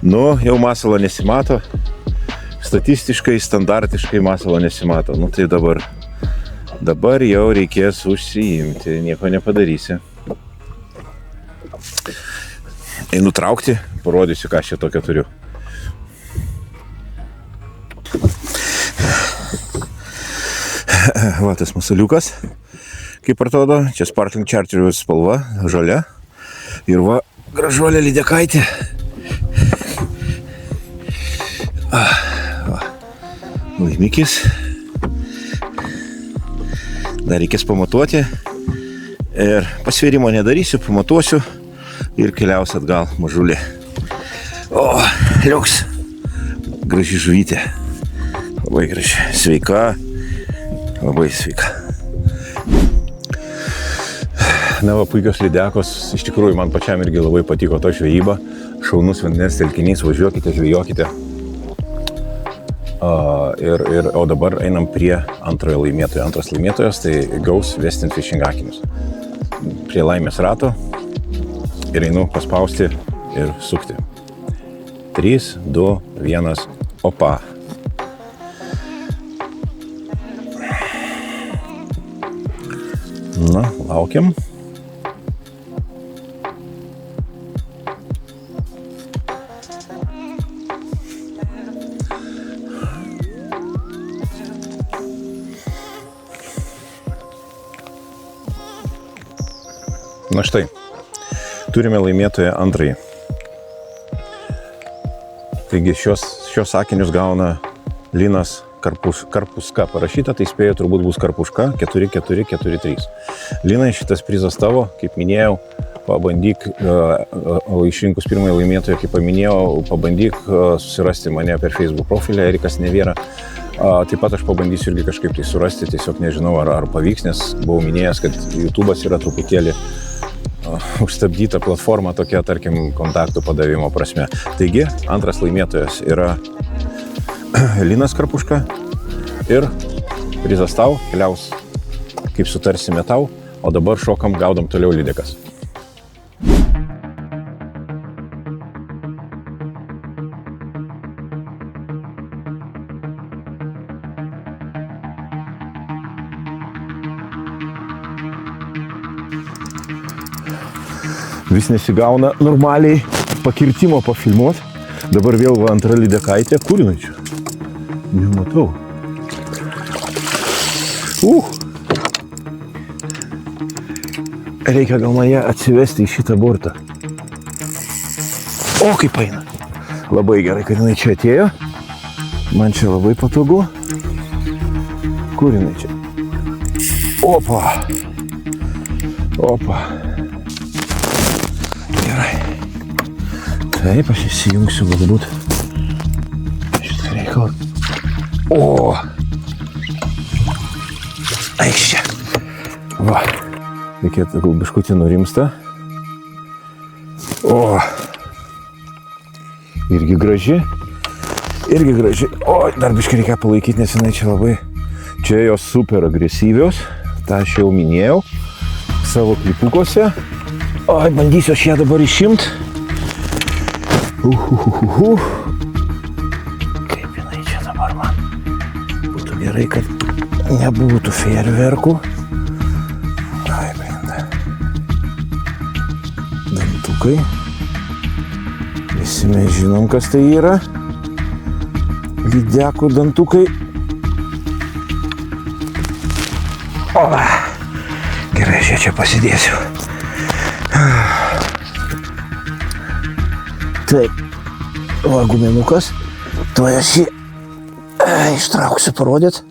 Nu, jau masalo nesimato. Statistiškai, standartiškai masalo nesimato. Nu, tai dabar jau reikės užsiimti, nieko nepadarysi. Einu traukti, parodysiu, ką aš čia tokio turiu. Va, tas masaliukas, kaip atrodo, čia Sparkling Charger spalva, žalia. Ir va, gražuolė lydekaitė. Laimikis. Dar reikės pamatuoti. Ir pasvėrimo nedarysiu, pamatuosiu. Ir keliausiu atgal, mažulė. O, liuks. Graži žuvytė. Labai graži. Sveika. Labai sveika. Na, va, puikios lydekos. Iš tikrųjų, man pačiam irgi labai patiko to žvejyba. Šaunus vandens telkinys, važiuokite, žvejokite. O dabar einam prie antrojo laimėtojo. Antras laimėtojas tai Gauss Western Fishing akinius. Prie laimės rato. Ir einu paspausti ir sukti. 3, 2, 1, opa. Na, laukiam. Na štai. Turime laimėtoją antrąjį. Taigi šios akinius gauna Linas Karpuška parašyta, tai spėju turbūt bus Karpuška 4443. Linai, šitas prizas tavo, kaip minėjau, pabandyk, išrinkus pirmąjį laimėtoją, kaip paminėjau, pabandyk susirasti mane per Facebook profilį, Erikas Neviera. Taip pat aš pabandysiu irgi kažkaip tai surasti, tiesiog nežinau, ar pavyks, nes buvau minėjęs, kad YouTube'as yra truputėlį užstabdyta platforma tokia, tarkim, kontaktų padavimo prasme. Taigi, antras laimėtojas yra Linas Karpuška ir prizas tau, keliaus, kaip sutarsime tau, o dabar šokam, gaudom toliau lydekas. Vis nesigauna normaliai pakirtimo pafilmuot. Dabar vėl va antra lydekaitė. Kur jinai čia? Nematau. Reikia gal man ją atsivesti į šitą bortą. O, kaip eina. Labai gerai, kad jinai čia atėjo. Man čia labai patogu. Kur jinai čia? Opa. Opa. Gerai. Taip, aš įsijungsiu galbūt šitą reikalą. O! Eikš čia. Va. Reikėtų gal biškutį nurimsta. O! Irgi graži. Irgi graži. O, dar biškį reikia palaikyti, nes jinai čia labai... Čia jos super agresyvios. Ta aš jau minėjau savo klipukuose. Oi, bandysiu aš ją dabar išimt. Kaip jinai čia dabar man. Būtų gerai, kad nebūtų fejerverkų. Ai, benda. Dantukai. Visi mes žinom, kas tai yra. Lydekų dantukai. O, Gerai, čia pasidėsiu. Taip, va guminukas, tuo aš jį ištrauksiu parodyt,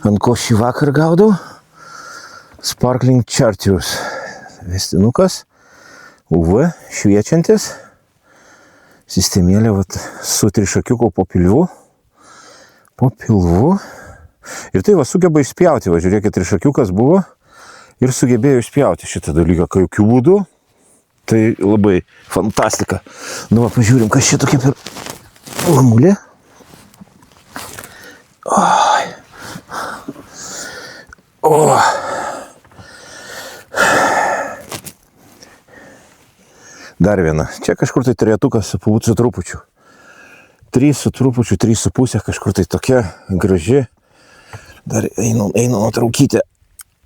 ant ko šį vakar gaudau. Sparkling Chartreuse vestinukas, UV šviečiantis, sistemėlė vat, su trišakiuku po pilvu. Ir tai va sugeba išspjauti, va žiūrėkit, trišakiukas buvo ir sugebėjo išspjauti šitą dalyką, jokių būdų. Tai labai fantastika. Nu va, pažiūrim, kas čia tokia per lamulė. Dar viena. Čia kažkur tai trejetukas su trupučiu. 3 su trupučiu, 3,5, kažkur tai tokia graži. Dar einu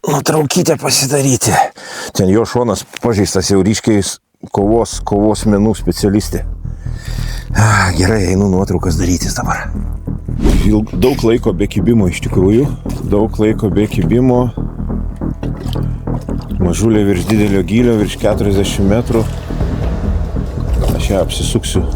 nutraukytę pasidaryti. Ten jo šonas pažeistas jau ryškiais kovos menų specialistė. Gerai, einu nuotraukas darytis dabar. Daug laiko be kibimo iš tikrųjų. Daug laiko be kibimo. Mažulė virš didelio gylio, virš 40 metrų. Aš ją apsisuksiu.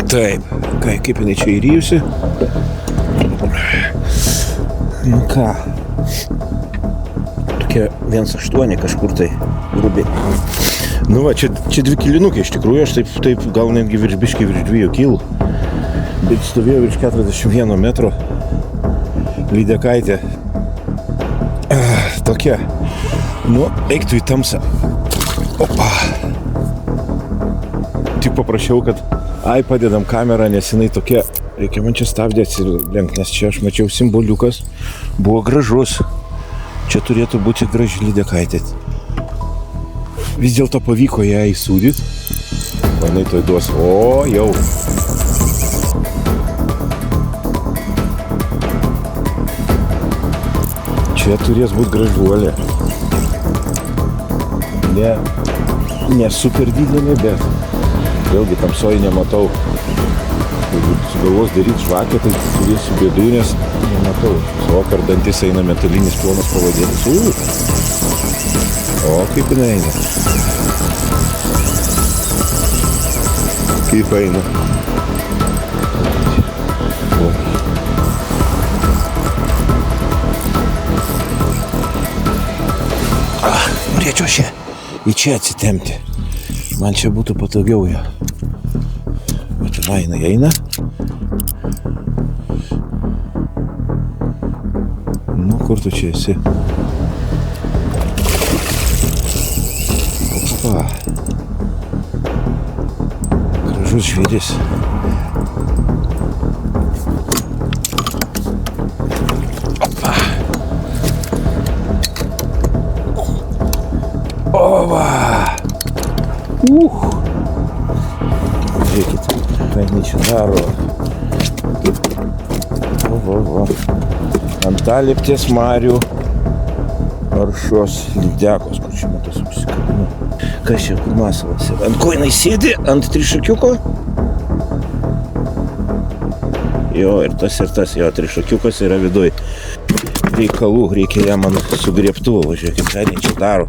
Taip, kaip jinai čia įryjusi. Nu ką, tokia 1,8 kažkur tai grubiai. Nu va, čia 2 kilinukė iš tikrųjų, aš taip gal netgi virš 2 kilų. Bet stovėjo virš 41 metro. Lydekaitė. Tokia. Nu, eiktų į tamsą. Opa. Tik paprašiau, kad padedam kamerą, nes jinai tokia. Reikia man čia stabdį atsilenkt, nes čia aš mačiau simboliukas. Buvo gražus. Čia turėtų būti graži lydekaitė. Vis dėlto pavyko ją įsūdyt. O jinai toj duos. O, jau. Čia turės būti gražuolė. Ne super didelė, bet vėlgi tamsoj nematau. Jeigu sugalvos daryti žvakę, tai turėsiu bėdų, nes nematau. O per dantis eina metalinis plonas pavadėlis. O, kaip jinai eina. Kaip eina. Norėčiau į čia atsitempti. Man čia būtų patogiau ją. O tenai jinai eina. Nu, kur tu čia esi? Opa. Gražus žvėris. Opa. Ova. Žiūrėkit, ką jinai čia daro. O. Antalieptės marių aršos lydekos, kur čia matos užsikabino. Kas čia, kur masalas? Ant ko jinai sėdi? Ant trišakiuko? Jo, ir tas, jo, trišakiukas yra viduj. Reikalų, reikia ją man su griebtuvu, važiuokit, ką jinai čia daro.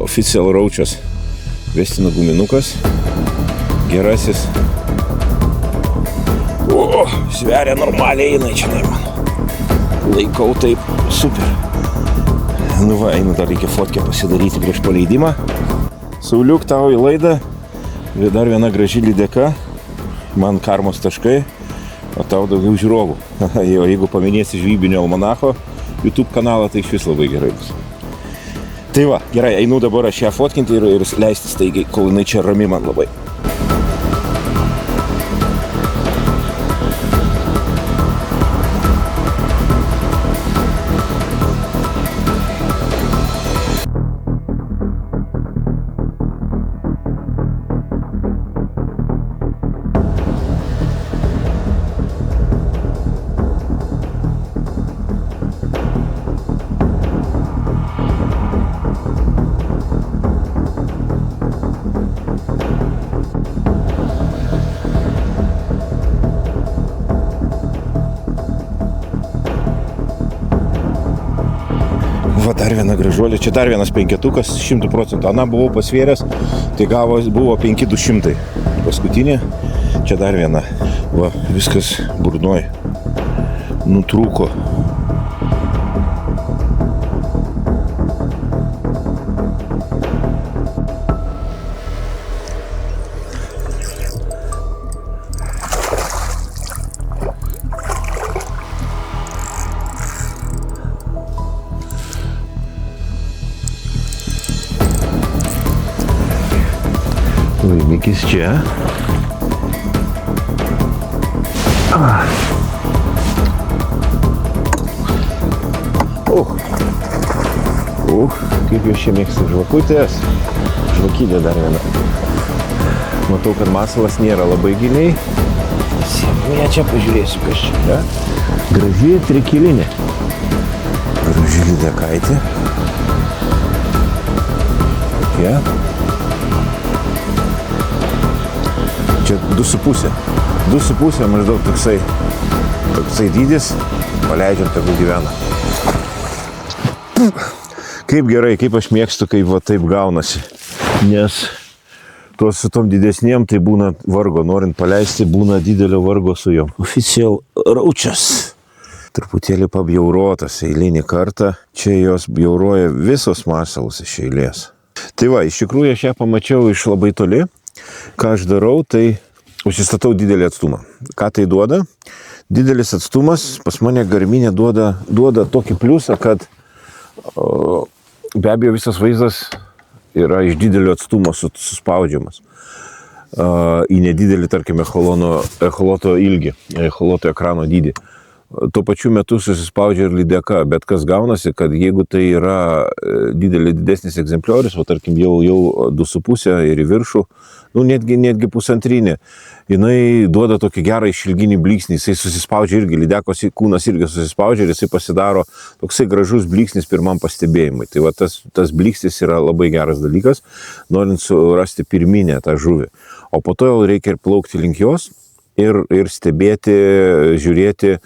Oficial Raučios vestinų guminukas. Gerasis. Sveria normaliai jinai čia, man. Laikau taip, super. Nu va, einu dar reikia fotkę pasidaryti prieš paleidimą. Sauliuk, tau į laidą. Dar viena graži lydeka. Man karmos taškai, o tau daugiau žiūrovų. Jeigu paminėsi žvejybinio almanacho YouTube kanalą, tai iš vis labai gerai bus. Tai va, gerai, einu dabar aš ją fotkinti ir leisti staigiai, kol jinai čia rami man labai. Dar viena gražuolė, čia dar vienas 5-tukas, 100%. Ana buvau pasvėręs, tai buvo 5200. Paskutinė, čia dar viena. Va, viskas burnoj. Nutrūko. Laimikis čia. Kaip jūs čia mėgsta žvakutės. Žvakinė dar viena. Matau, kad masalas nėra labai giliai. Ja čia pažiūrėsiu, kas čia yra. Graži trikilinė. Graži lydekaitė. Tokia. Čia 2,5. 2,5 maždaug toksai dydis. Paleidžiam, tegul gyvena. Kaip gerai, kaip aš mėgstu, kaip va taip gaunasi. Nes tuos su tom didesniem tai būna vargo. Norint paleisti, būna didelio vargo su jom. Oficial raučias. Truputėlį pabjaurotas eilinį kartą. Čia jos bjauroja visos masalus iš eilės. Tai va, iš tikrųjų aš ją pamačiau iš labai toli. Ką aš darau, tai užsistatau didelį atstumą. Ką tai duoda? Didelis atstumas pas mane Garminė duoda tokį pliusą, kad be abejo visas vaizdas yra iš didelio atstumo suspaudžiamas į nedidelį, tarkim, echoloto ilgį, echoloto ekrano dydį. Tuo pačiu metu susispaudžia ir lydeka, bet kas gaunasi, kad jeigu tai yra didesnis egzempliorius, o tarkim jau 2,5 ir į viršų, netgi pusantrinė, jinai duoda tokį gerą išilginį blyksnį, jisai susispaudžia irgi, lydekos kūnas irgi susispaudžia ir jisai pasidaro toksai gražus blyksnis pirmam pastebėjimui. Tai va tas blyksnis yra labai geras dalykas, norint surasti pirminę tą žuvį. O po to jau reikia ir plaukti link jos ir stebėti, žiūrėti,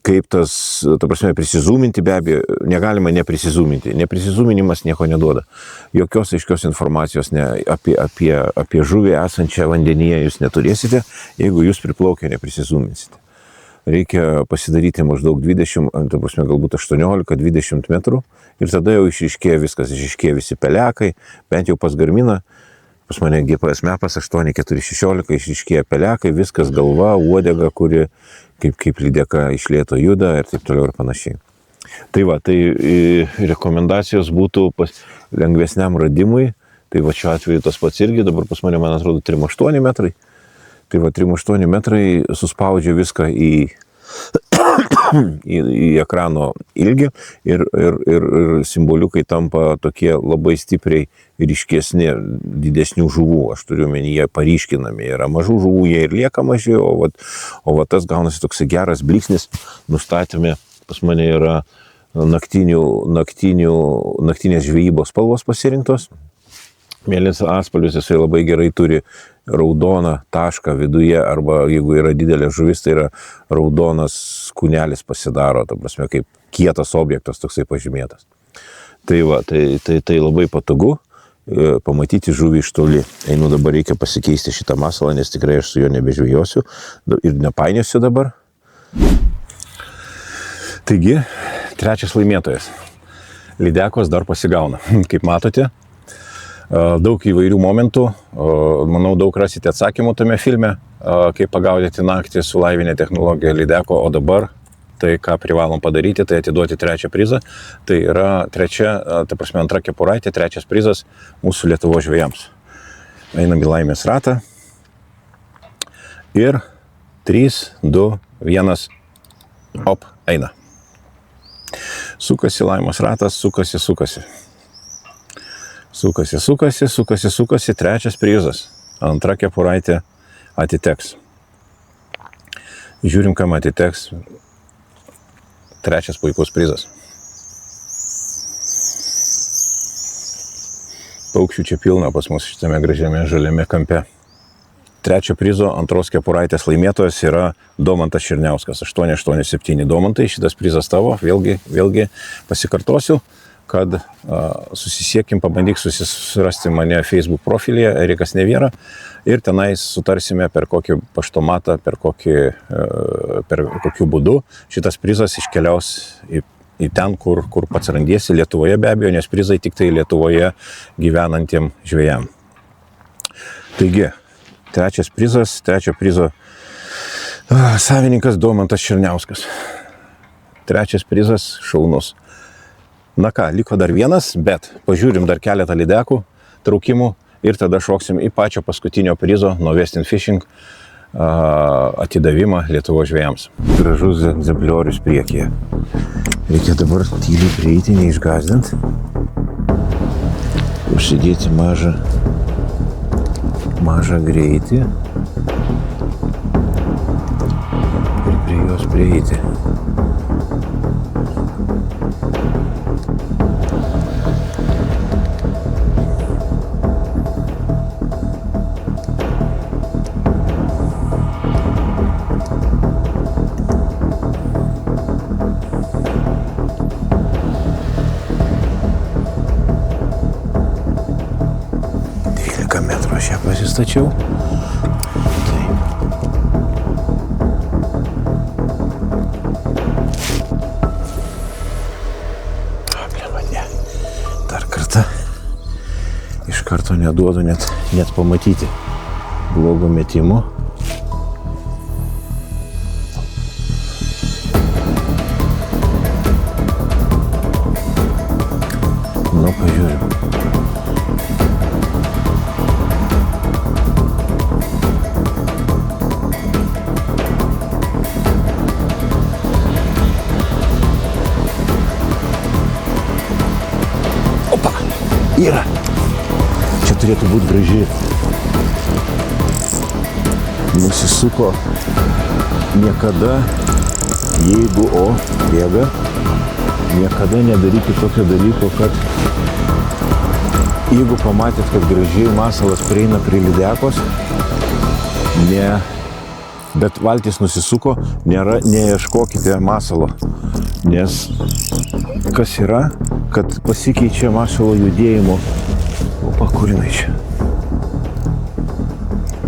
kaip tas, ta prasme, prisizūminti, be abejo, negalima neprisizūminti. Neprisizūminimas nieko neduoda. Jokios aiškios informacijos apie žuvį esančią vandenyje jūs neturėsite, jeigu jūs priplaukę neprisizūminsite. Reikia pasidaryti maždaug 20, ta prasme, galbūt 18-20 metrų ir tada jau išryškėja viskas, išryškėja visi pelekai, bent jau pas Garminą. Pas mane GPS mapas 8416, išryškėja pelekai, viskas galva, uodega, kuri kaip lydeka iš lėto juda ir taip toliau ir panašiai. Tai va, tai rekomendacijos būtų lengvesniam radimui, tai va šiuo atveju tas pats irgi, dabar pas mane, man atrodo, 3,8 metrai. Tai va 3,8 metrai suspaudžia viską į ekrano ilgį ir simboliukai tampa tokie labai stipriai ryškesni, didesnių žuvų, aš turiu omenyje, paryškinami. Yra mažų žuvų, jie ir lieka maži, o va tas gaunasi toksai geras blyksnis. Nustatėme, pas mane yra naktinės žvejybos spalvos pasirinktos. Mėlynas atspalvis, jisai labai gerai turi raudoną tašką viduje, arba jeigu yra didelė žuvis, tai yra raudonas kūnelis pasidaro, ta prasme, kaip kietas objektas toksai pažymėtas. Tai va, tai labai patogu pamatyti žuvį iš toli. Einu dabar, reikia pasikeisti šitą masalą, nes tikrai aš su juo nebežvejosiu ir nepainiosiu dabar. Taigi, trečias laimėtojas. Lydekos dar pasigauna. Kaip matote, daug įvairių momentų, manau, daug rasite atsakymų tame filme, kaip pagaudyti naktį su laivinė technologija lydeko, o dabar tai, ką privalom padaryti, tai atiduoti trečią prizą. Tai yra antra kepuraitė, trečias prizas mūsų Lietuvos žvejams. Einam į laimės ratą. Ir 3, 2, 1, op, eina. Sukasi laimės ratas, sukasi. Sukasi, trečias prizas. Antra kepuraitė atiteks. Žiūrim, kam atiteks. Trečias puikus prizas. Paukščių čia pilna pas mus šitame gražiame žaliame kampe. trečio prizo antros kepuraitės laimėtojas yra Domantas Černiauskas. 887 Domantai, šitas prizas tavo. Vėlgi pasikartosiu, kad susisiekim, pabandyk susirasti mane Facebook profilyje, Erikas Neviera, ir tenais sutarsime, per kokį paštomatą, per kokiu būdu šitas prizas iškeliaus į ten, kur pats randiesi, Lietuvoje be abejo, nes prizai tik tai Lietuvoje gyvenantiem žvejam. Taigi, trečio prizo savininkas Domantas Černiauskas. Trečias prizas šaunus. Na ką, liko dar vienas, bet pažiūrim dar keletą lydekų, traukimų ir tada šoksim į pačio paskutinio prizo nuo Westin Fishing atidavimą Lietuvos žvejams. Gražus egzempliorius priekyje. Reikia dabar tyliai prieiti, neišgazdint. Užsidėti mažą greitį ir prie jos prieiti. Aš ją pasistačiau. Dar kartą. Iš karto neduodu net pamatyti blogo metimo. Nu, pažiūrim. Yra. Čia turėtų būti graži. Nusisuko niekada, jeigu bėga, niekada nedarykit tokio dalyko, kad jeigu pamatėt, kad gražiai masalas prieina prie lydekos, bet valtis nusisuko, neieškokite masalo, nes kas yra, kad pasikeičia masalo judėjimo. Opa, kur jinai čia?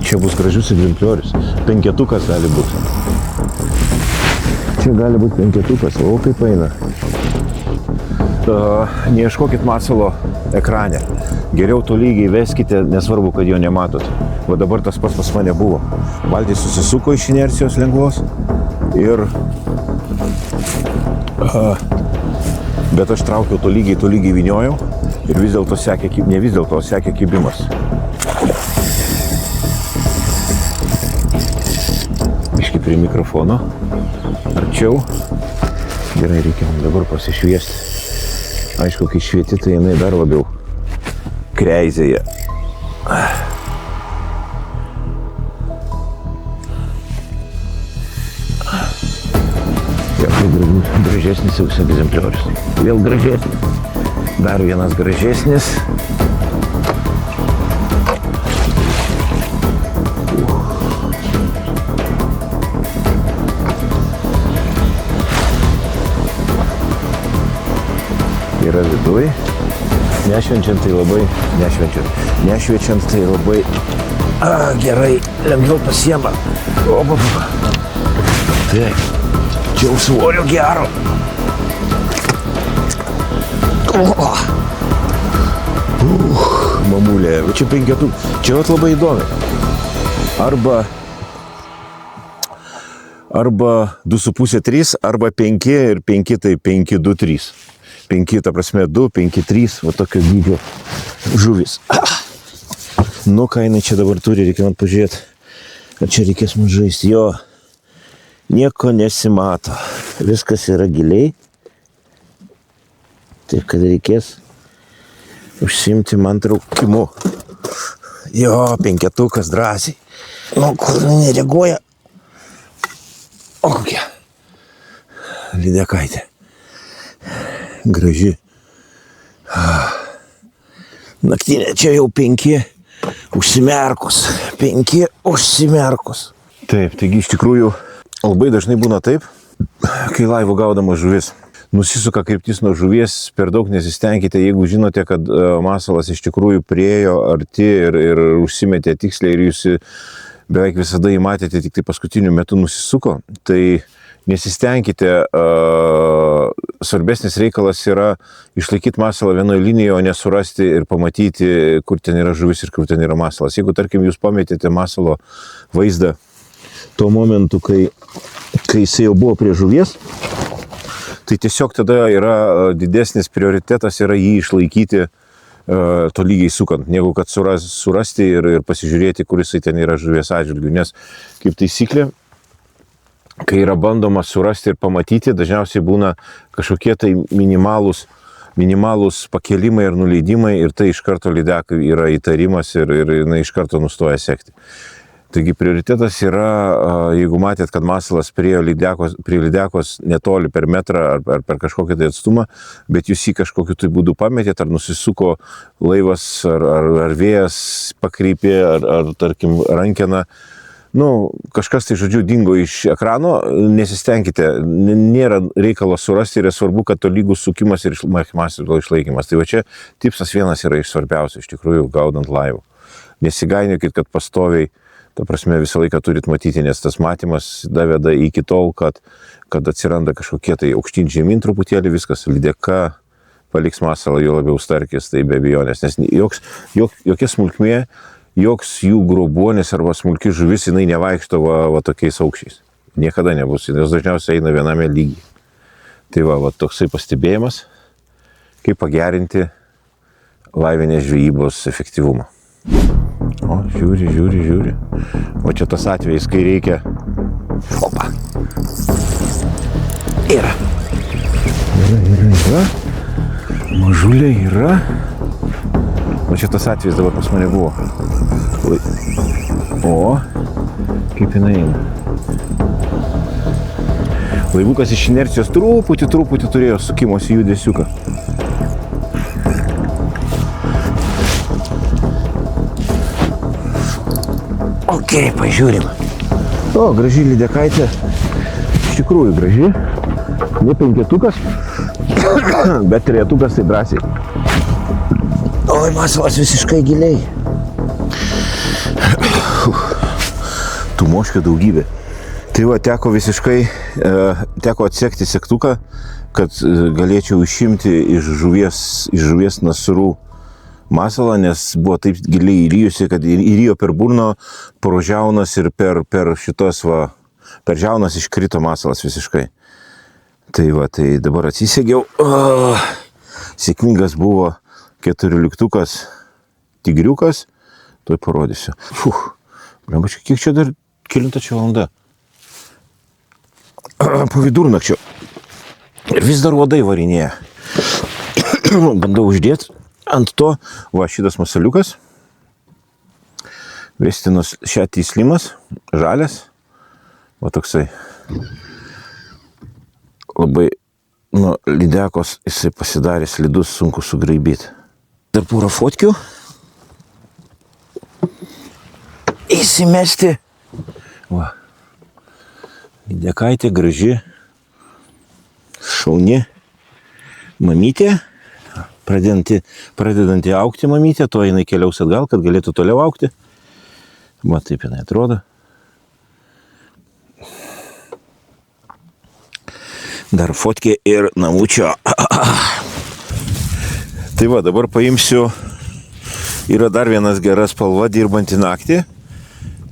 Čia bus gražius egzempliorius. Penketukas gali būti. Čia gali būti penketukas, o kaip eina. Neieškokit masalo ekrane. Geriau tolygiai veskite, nesvarbu, kad jo nematot. Va dabar tas pats pas mane buvo. Valtis susisuko iš inercijos lengvos ir bet aš traukiau tolygiai vyniojau ir vis dėlto sekė kibimas. Biškį prie mikrofono. Arčiau. Gerai, reikia dabar pasišviesti. Aišku, kai švieti, tai jinai dar labiau kreizėja. Gražesnis jau egzempliorius. Vėl gražesnis. Dar vienas gražesnis. Yra viduj. Nešvenčiant tai labai gerai, lengviau pasiema. Taip. Čia jau svorio gero. Mamulė, čia penketų. Čia vat labai įdomi. Arba 2,5, 3, arba 5 ir 5, tai 5, 2, 3. 5, ta prasme 2, 5, 3, va tokio dydžio žuvis. Nu, ką jinai čia dabar turi, reikia man pažiūrėti. Ar čia reikės man žaisti. Jo. Nieko nesimato. Viskas yra giliai. Taip, kad reikės užsiimti man traukimu. Jo, penketukas drąsiai. Nu, kur nereaguoja. O kokia. Lydekaitė. Graži. Naktinė, čia jau 5. Užsimerkus. 5 užsimerkus. Taip, taigi iš tikrųjų labai dažnai būna taip, kai laivų gaudama žuvis. Nusisuka kryptis nuo žuvies, per daug nesistengkite, jeigu žinote, kad masalas iš tikrųjų priejo arti ir užsimetė tiksliai ir jūs beveik visada jį matėte, tik tai paskutiniu metu nusisuko, tai nesistengkite, svarbesnis reikalas yra išlaikyti masalą vienoje linijoje, o nesurasti ir pamatyti, kur ten yra žuvis ir kur ten yra masalas. Jeigu, tarkim, jūs pametėte masalo vaizdą tuo momentu, kai jis jau buvo prie žuvies, tai tiesiog tada yra didesnis prioritetas yra jį išlaikyti tolygiai sukant, negu kad surasti ir pasižiūrėti, kuris ten yra žuvies atžvilgių. Nes kaip taisyklė, kai yra bandoma surasti ir pamatyti, dažniausiai būna kažkokie tai minimalūs pakelimai ir nuleidimai ir tai iš karto lydekui yra įtarimas ir jinai iš karto nustoja sekti. Taigi prioritetas yra, jeigu matėt, kad masalas prie lydekos netoli per metrą ar per kažkokį tai atstumą, bet jūs jį kažkokiu tai būdu pametėt, ar nusisuko laivas, ar vėjas pakreipė, ar tarkim rankena, kažkas tai žodžiu dingo iš ekrano, nesistengkite, nėra reikalo surasti ir svarbu, kad tolygus sukimas ir masalo išlaikymas. Tai va čia tipsas vienas yra iš svarbiausių, iš tikrųjų, gaudant laivų. Nesigainiokit, kad pastoviai, ta prasme, visą laiką turit matyti, nes tas matymas daveda iki tol, kad atsiranda kažkokie tai aukštyn žemyn truputėlį viskas, lydeka paliks masalą, jo labiau starkis, tai be abejonės, nes jokia smulkmė, joks jų grobuonis arba smulki žuvis, jinai nevaikšto va tokiais aukščiais. Niekada nebus, nes dažniausiai eina viename lygiai. Tai va toksai pastebėjimas, kaip pagerinti laivinės žvejybos efektyvumą. O, žiūri. O čia tas atvejis, kai reikia... Opa! Yra. Mažulė yra. O čia tas atvejis dabar pas mane buvo. O, kaip jinai eina. Laivukas iš inercijos truputį turėjo sukimosi judesiuką. Ok, pažiūrim. O, graži lydekaitė. Iš tikrųjų graži. Ne 5-tukas, bet 3-tukas tai drąsiai. Oi, masalas visiškai giliai. Tų moškių daugybė. Tai va, teko atsekti sektuką, kad galėčiau išimti iš žuvies nasrų masalą, nes buvo taip giliai įrijusi, kad įrijo per burną, pro žiaunas ir per žiaunas iškrito masalas visiškai. Tai va, tai dabar atsisegiau. Sėkmingas buvo 14-tukas tigriukas. Tuoj parodysiu. Kiek čia dar, kelinta čia valanda? Po vidurnakčio. Ir vis dar uodai varinėja. Bandau uždėti. Ant to, va, šitas masaliukas, Vestinos šetį slimas, žalias, va toksai, labai, lydekos jisai pasidarė slidus, sunku sugraibyti. Dar porą fotkių, įsimesti, va, lydekaitė graži, šauni, mamytė. Pradedanti augti mamytė, to jinai keliaus atgal, kad galėtų toliau augti. Va, taip jinai atrodo. Dar fotkė ir namučio. Tai va, dabar paimsiu, yra dar vienas gera spalva dirbanti naktį,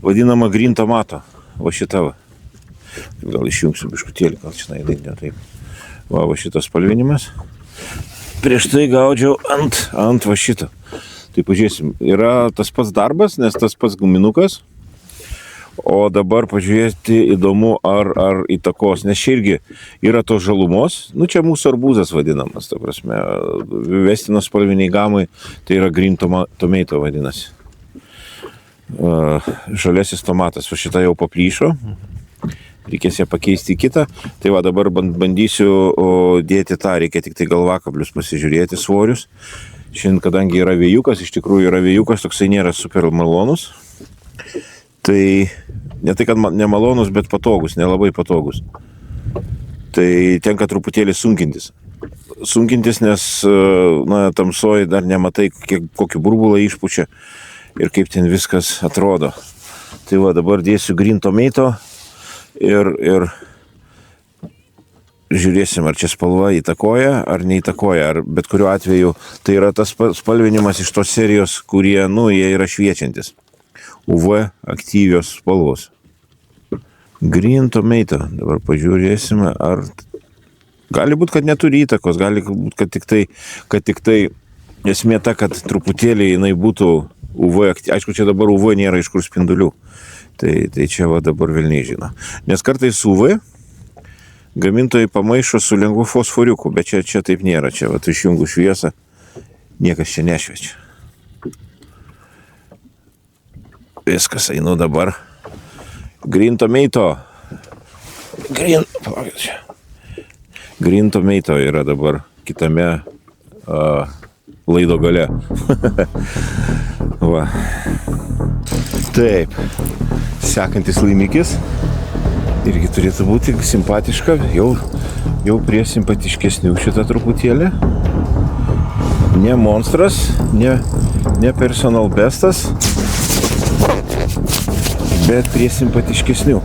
vadinama green tomato. Va šita va. Gal išjungsiu biškutėlį, gal čia naidai, taip. Va šitas spalvinimas. Prieš tai gaudžiau ant va šito. Tai pažiūrėsim, yra tas pats darbas, nes tas pats guminukas. O dabar pažiūrėti įdomu, ar įtakos, nes čia irgi yra tos žalumos. Čia mūsų arbūzas vadinamas, ta prasme. Vestinos spalviniai gamai, tai yra green tomato vadinasi. Žalesis tomatas, va šitą jau paplyšo. Reikės ją pakeisti į kitą. Tai va, dabar bandysiu dėti tą, reikia tik tai galvakablius pasižiūrėti svorius. Šiandien, kadangi yra vėjukas, iš tikrųjų yra vėjukas, toksai nėra super malonus. Tai ne tai, kad nemalonus, bet patogus, nelabai patogus. Tai tenka truputėlį sunkintis. Nes tamsoji dar nematai, kokį burbulą išpučia ir kaip ten viskas atrodo. Tai va, dabar dėsiu Green Tomato ir žiūrėsim, ar čia spalva įtakoja ar neįtakoja. Ar bet kuriuo atveju tai yra tas spalvinimas iš tos serijos, kurie, jie yra šviečiantis. UV aktyvios spalvos. Green Tomato. Dabar pažiūrėsime, ar... Gali būti, kad neturi įtakos, gali būti, kad tik tai esmė ta, kad truputėlį jinai būtų UV aktyvi. Aišku, čia dabar UV nėra iš kur spindulių. Tai čia va dabar velniai žino. Nes kartais UV gamintojai pamaišo su lengvu fosforiuku, bet čia taip nėra. Čia va išjungus šviesą, niekas čia nešviečia. Viskas, einu dabar. Green Tomato. Green Tomato yra dabar kitame laido gale. Va. Taip. Sekantis laimikis. Irgi turėtų būti simpatiška. Jau prie simpatiškesnių šitą truputėlį. Ne monstras, ne personal bestas, bet prie simpatiškesnių.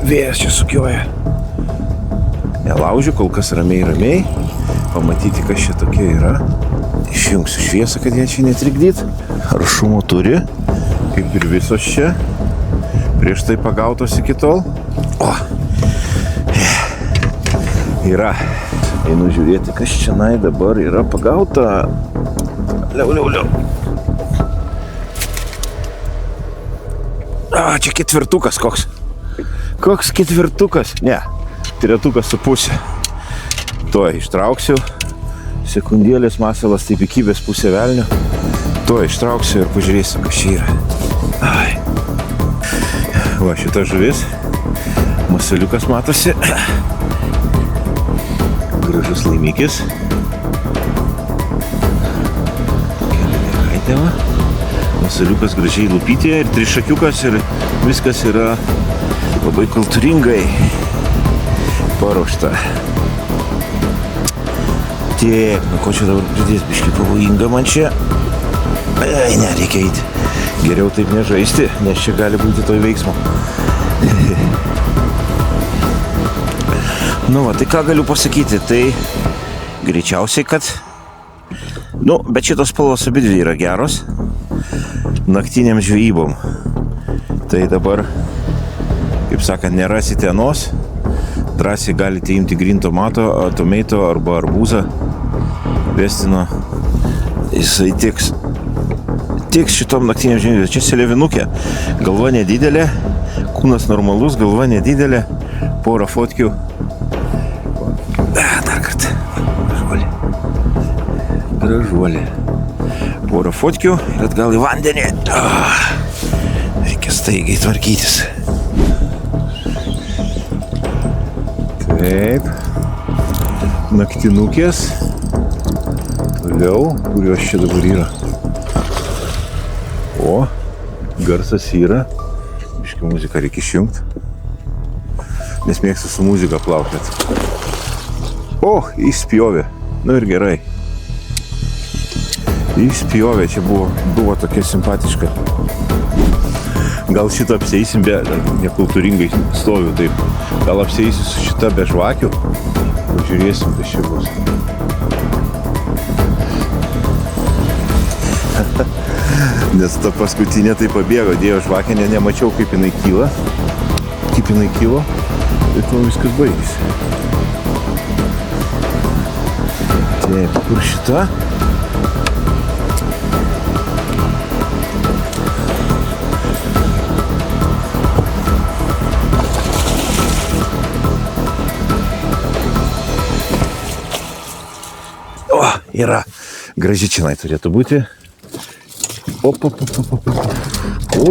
Vėjas čia sukioja. Nelaužiu, kol kas ramiai. Pamatyti, kas čia tokia yra. Išjungsiu šviesą, kad jie čia netrikdyt. Aršumo turi, kaip ir visos čia. Prieš tai pagautos iki tol. O, yra. Einu žiūrėti, kas čia dabar yra pagauta. Liau. Čia ketvirtukas koks. Koks ketvirtukas? Ne. Tretukas su pusė. Tuoj ištrauksiu. Sekundėlės masalas taip įkybės pusė velnio. Tuoj ištrauksiu ir pažiūrėsiu, kas čia yra. Ai. Va, šita žuvis. Masaliukas matosi. Gražus laimikis. Tokia va. Masaliukas gražiai lupytėje ir trišakiukas ir viskas yra labai kultūringai paruošta. Tiek, ko čia dabar pridės biškį pavojinga man čia. Nereikia eiti. Geriau taip nežaisti, nes čia gali būti toj veiksmo. Tai ką galiu pasakyti, tai greičiausiai, kad bet šitos spalvos abidvi yra geros naktiniam žvejybom. Tai dabar, kaip sakant, nerasite anos. Drąsiai galite imti Green Tomato arba arbūzą. Vestino. Jisai tiks šitom naktiniam žvejybom. Čia seliavinukė. Galva nedidelė, kūnas normalus, galva nedidelė. Porą fotkių. Dar kartą. Gražuolė. Porą fotkių ir atgal į vandenį. Reikia staigiai tvarkytis. Taip. Naktinukės. Toliau, kurios čia dabar yra. O, garsas yra. Biškį muziką reikia išjungti. Nes mėgstu su muzika plaukiat. O, išspjovė. Ir gerai. Išspjovė, čia buvo tokia simpatiška. Gal šitą apseisim nekultūringai stoviu taip. Gal apseisiu su šita be žvakių. Žiūrėsim, kas čia bus. Nes ta paskutinė tai pabėgo, dėjo žvakę, nemačiau kaip jinai kyla. Ir tuo viskas baigėsi. Taip, kur šita? Yra. Graži činai turėtų būti. O,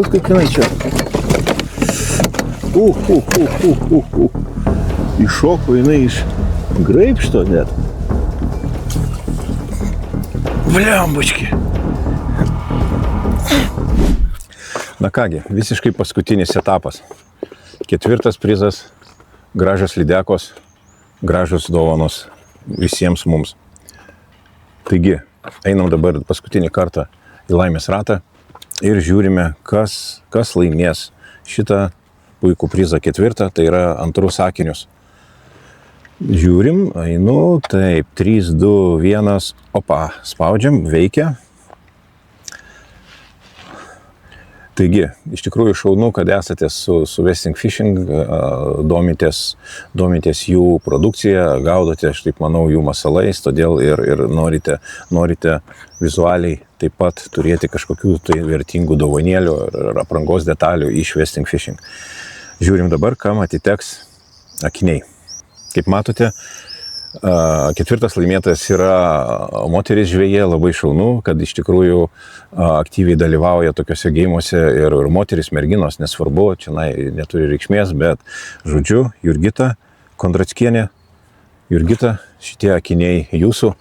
kaip jinai čia. Iššoko jinai iš graibšto net. Blembučki. Na kągi, visiškai paskutinis etapas. 4. prizas, gražios lydekos, gražios dovanos visiems mums. Taigi, einam dabar paskutinį kartą į laimės ratą ir žiūrime, kas laimės šitą puikų prizą 4, tai yra antrus sakinius. Žiūrim, einu, taip, 3, 2, 1, opa, spaudžiam, veikia. Taigi, iš tikrųjų šaunu, kad esate su Westing Fishing, domitės jų produkciją, gaudote, aš taip manau, jų masalais, todėl ir norite vizualiai taip pat turėti kažkokių tai vertingų dovanėlių ar aprangos detalių iš Westing Fishing. Žiūrim dabar, kam atiteks akiniai. Kaip matote, 4. laimėtojas yra moteris žvejė, labai šaunu, kad iš tikrųjų aktyviai dalyvauja tokiuose geimuose ir moteris, merginos, nesvarbu, čia neturi reikšmės, bet žodžiu, Jurgita Kondrackienė, Jurgita, šitie akiniai jūsų.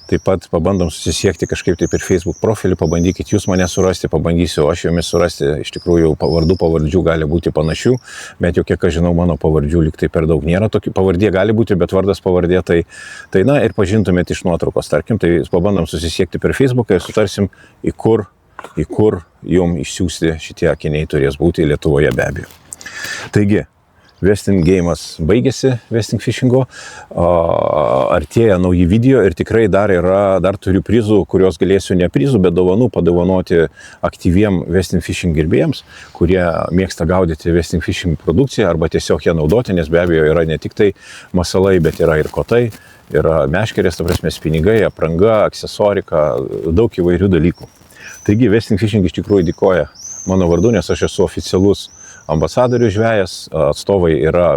Taip pat pabandom susisiekti kažkaip taip ir Facebook profilį, pabandykit jūs mane surasti, pabandysiu aš jomis surasti, iš tikrųjų pavardžių gali būti panašių, bet jau kiek aš žinau, mano pavardžių lyg tai per daug nėra, tokių pavardė gali būti, bet vardas pavardė, tai na ir pažintumėt iš nuotraukos, tarkim, tai pabandom susisiekti per Facebooką ir sutarsim, į kur jum išsiųsti šitie akiniai turės būti Lietuvoje be abejo. Taigi, Westing geimas baigėsi, Westing Fishingo, artėja nauji video ir tikrai dar turiu prizų, kurios galėsiu ne prizų, bet dovanų padovanoti aktyviem Westing Fishing gerbėjams, kurie mėgsta gaudyti Westing Fishing produkciją arba tiesiog ją naudoti, nes be abejo yra ne tik tai masalai, bet yra ir kotai, yra meškerės, ta prasme pinigai, apranga, aksesorika, daug įvairių dalykų. Taigi Westing Fishing iš tikrųjų dėkoja mano vardu, nes aš esu oficialus ambasadorius žvejas,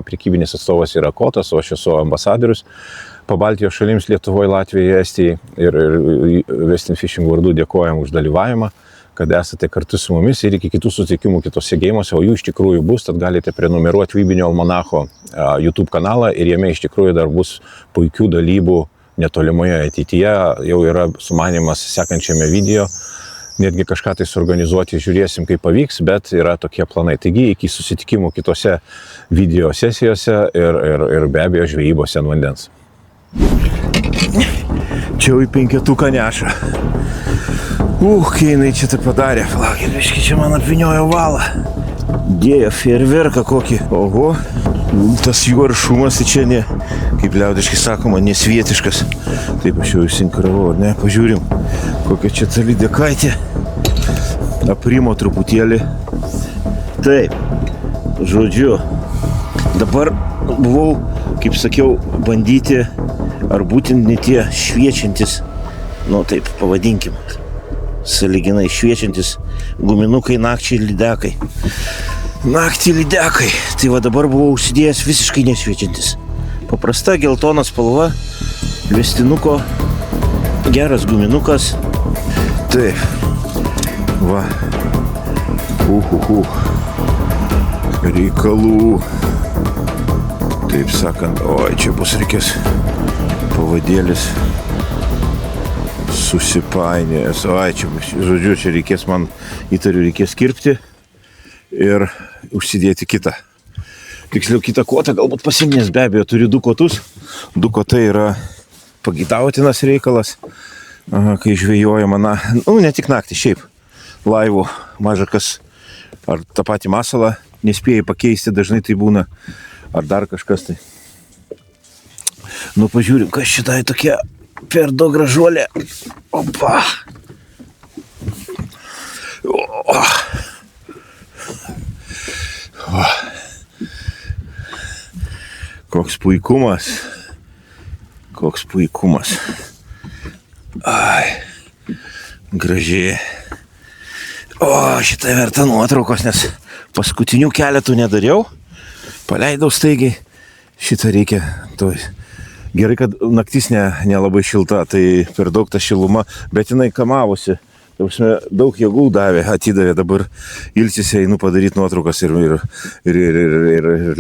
prekybinis atstovas yra Kotas, o aš esu ambasadorius Pabaltijos šalims Lietuvoje, Latvijoje, Estijoje ir Westing Fishing vardu dėkojam už dalyvavimą, kad esate kartu su mumis ir iki kitų susitikimų kitose geimuose, o jų iš tikrųjų bus, tad galite prenumeruoti Vybinio almanacho YouTube kanalą ir jame iš tikrųjų dar bus puikių dalybų netolimoje ateityje, jau yra sumanymas sekančiame video. Netgi kažką tai suorganizuoti, žiūrėsim, kaip pavyks, bet yra tokie planai. Taigi, iki susitikimų kitose video sesijose ir be abejo žvejybos ant vandens. Čia jau į 5 neša. Kai jinai čia tai padarė. Palaukit, biški, čia man apviniojo valą. Dėjo fejerverką kokį. Oho, tas jų aršumas tai čia ne, kaip liaudiškai sakoma, nesvietiškas. Taip, aš jau įsinkaravau, ar ne? Pažiūrim, kokia čia ta lydekaitė. Aprimo truputėlį. Taip, žodžiu, dabar buvau, kaip sakiau, bandyti, ar būtent ne tie šviečiantis, nu taip pavadinkim, sąlyginai šviečiantis guminukai nakčiai lydekai. Naktį lydekai. Tai va dabar buvau užsidėjęs visiškai nešviečiantis. Paprasta geltona spalva, vestinuko, geras guminukas. Taip. Va. Reikalų. Taip sakant, oi, čia bus reikės pavadėlis susipainėjęs. Oi, čia, žodžiu, čia reikės man, įtariu, reikės kirpti ir užsidėti kitą. Tiksliau, kitą kotą galbūt pasiminės, be abejo, turiu 2 kotus. 2 kotai yra pageidautinas reikalas, kai žvejojama, ne tik naktį, šiaip. Laivų mažakas ar tą patį masalą nespėjai pakeisti, dažnai tai būna, ar dar kažkas tai. Nu, pažiūrim, kas šitai tokia perdo gražuolė. Opa! Koks puikumas. Koks puikumas. Ai, gražiai. Šitą verta nuotraukos, nes paskutinių keletų nedariau. Paleidau staigiai. Šitą reikia. Gerai, kad naktis nelabai šilta, tai per daug ta šiluma, bet jinai kamavosi. Daug jėgų davė, atidavė, dabar ilsisi, einu padaryti nuotraukas ir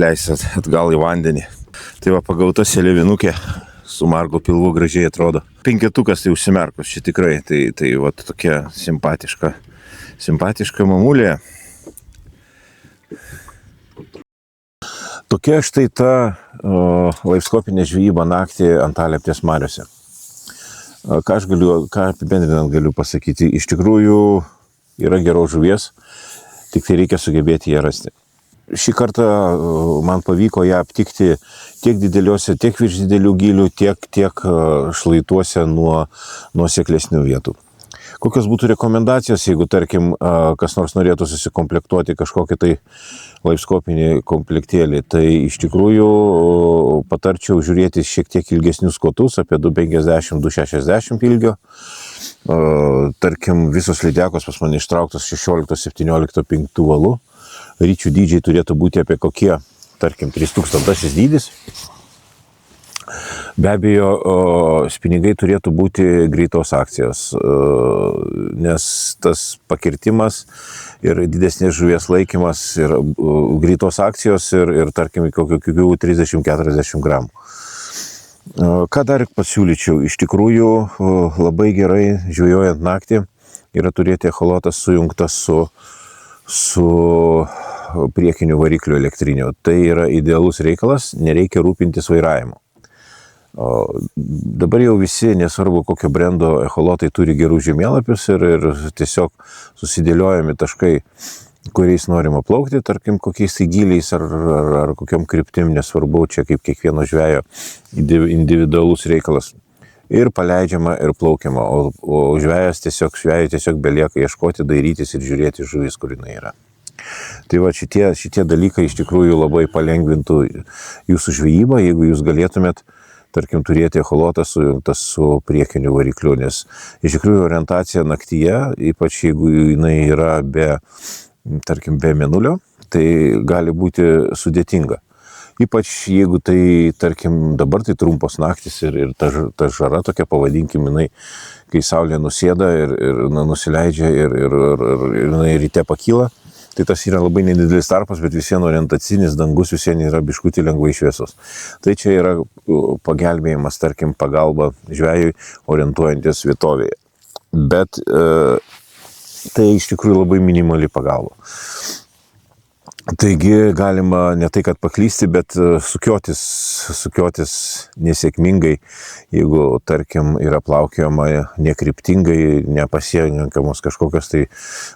leisi atgal į vandenį. Tai va, pagauta seliavinukė su margo pilvu gražiai atrodo. 5 tai užsimerkus, čia tikrai, tai va tokia simpatiška mamulė. Tokia štai ta laivskopinė žvejyba naktį Antalieptės mariose. Ką apibendrinant galiu pasakyti, iš tikrųjų yra geros žuvies, tik tai reikia sugebėti ją rasti. Šį kartą man pavyko ją aptikti tiek dideliuose, tiek virš didelių gylių, tiek šlaituose nuo nuoseklesnių vietų. Kokios būtų rekomendacijos, jeigu, tarkim, kas nors norėtų susikomplektuoti kažkokį tai laivskopinį komplektėlį, tai iš tikrųjų patarčiau žiūrėti šiek tiek ilgesnius kotus, apie 2,50–2,60 ilgio. Tarkim, visos lydekos pas mane ištrauktos 16–17 pinktų valų. Ryčių dydžiai turėtų būti apie kokie, tarkim, 3000 dydis. Be abejo, spinigai turėtų būti greitos akcijos, nes tas pakirtimas ir didesnės žuvies laikymas ir greitos akcijos ir tarkim, kokių 30–40 gramų. Ką dar pasiūlyčiau? Iš tikrųjų, labai gerai žvejojant naktį yra turėti echolotas sujungtas su priekiniu varikliu elektriniu. Tai yra idealus reikalas, nereikia rūpintis vairavimu. Dabar jau visi, nesvarbu kokio brendo echolotai, turi gerų žemėlapius ir tiesiog susidėliojami taškai, kuriais norima plaukti, tarkim, kokiais gyliais ar kokiom kryptim, nesvarbu, čia kaip kiekvieno žvejo individualus reikalas. Ir paleidžiama, ir plaukiama, o žvejas tiesiog belieka ieškoti, dairytis ir žiūrėti žuvis, kur jinai yra. Tai va, šitie dalykai iš tikrųjų labai palengvintų jūsų žvejybą, jeigu jūs galėtumėt, tarkim, turėti echolotą sujungtas su priekiniu varikliu, nes iš tikrųjų orientacija naktyje, ypač jeigu jinai yra be mėnulio, tai gali būti sudėtinga. Ypač jeigu tai, tarkim, dabar tai trumpos naktis ir ta žara tokia, pavadinkim, jinai, kai saulė nusėda ir nusileidžia ir jinai ryte pakyla, tai tas yra labai nedidelis tarpas, bet visien orientacinis dangus visien yra biškutį lengvai šviesos. Tai čia yra pagelbėjimas, tarkim, pagalba žvejui orientuojantis vietovėje. Bet tai iš tikrųjų labai minimali pagalba. Taigi galima ne tai, kad paklysti, bet sukiotis nesėkmingai, jeigu, tarkim, yra plaukiojama nekryptingai, nepasirinkamos kažkokios tai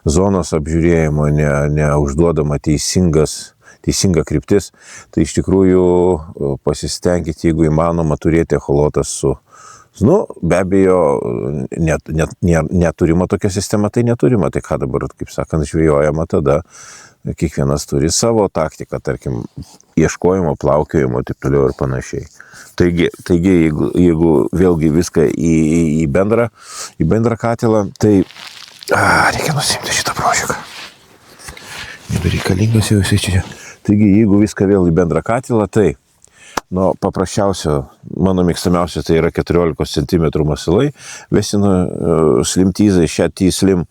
zonos apžiūrėjimo, neužduodama teisinga kryptis, tai iš tikrųjų pasistengkite, jeigu įmanoma, turėti echolotą su... be abejo, neturima tokia sistema, tai neturima, tai ką dabar, kaip sakant, žvejojama tada. Kiekvienas turi savo taktiką, tarkim, ieškojimo, plaukiojimo, taip toliau ir panašiai. Taigi jeigu vėlgi viską į bendrą katilą, tai reikia nusimti šitą prožiką. Nebereikalingas jau jisai čia. Taigi, jeigu viską vėl į bendrą katilą, tai paprasčiausio, mano mėgstamiausia, tai yra 14 cm masalai, vesino slimtyzai, šią T-slim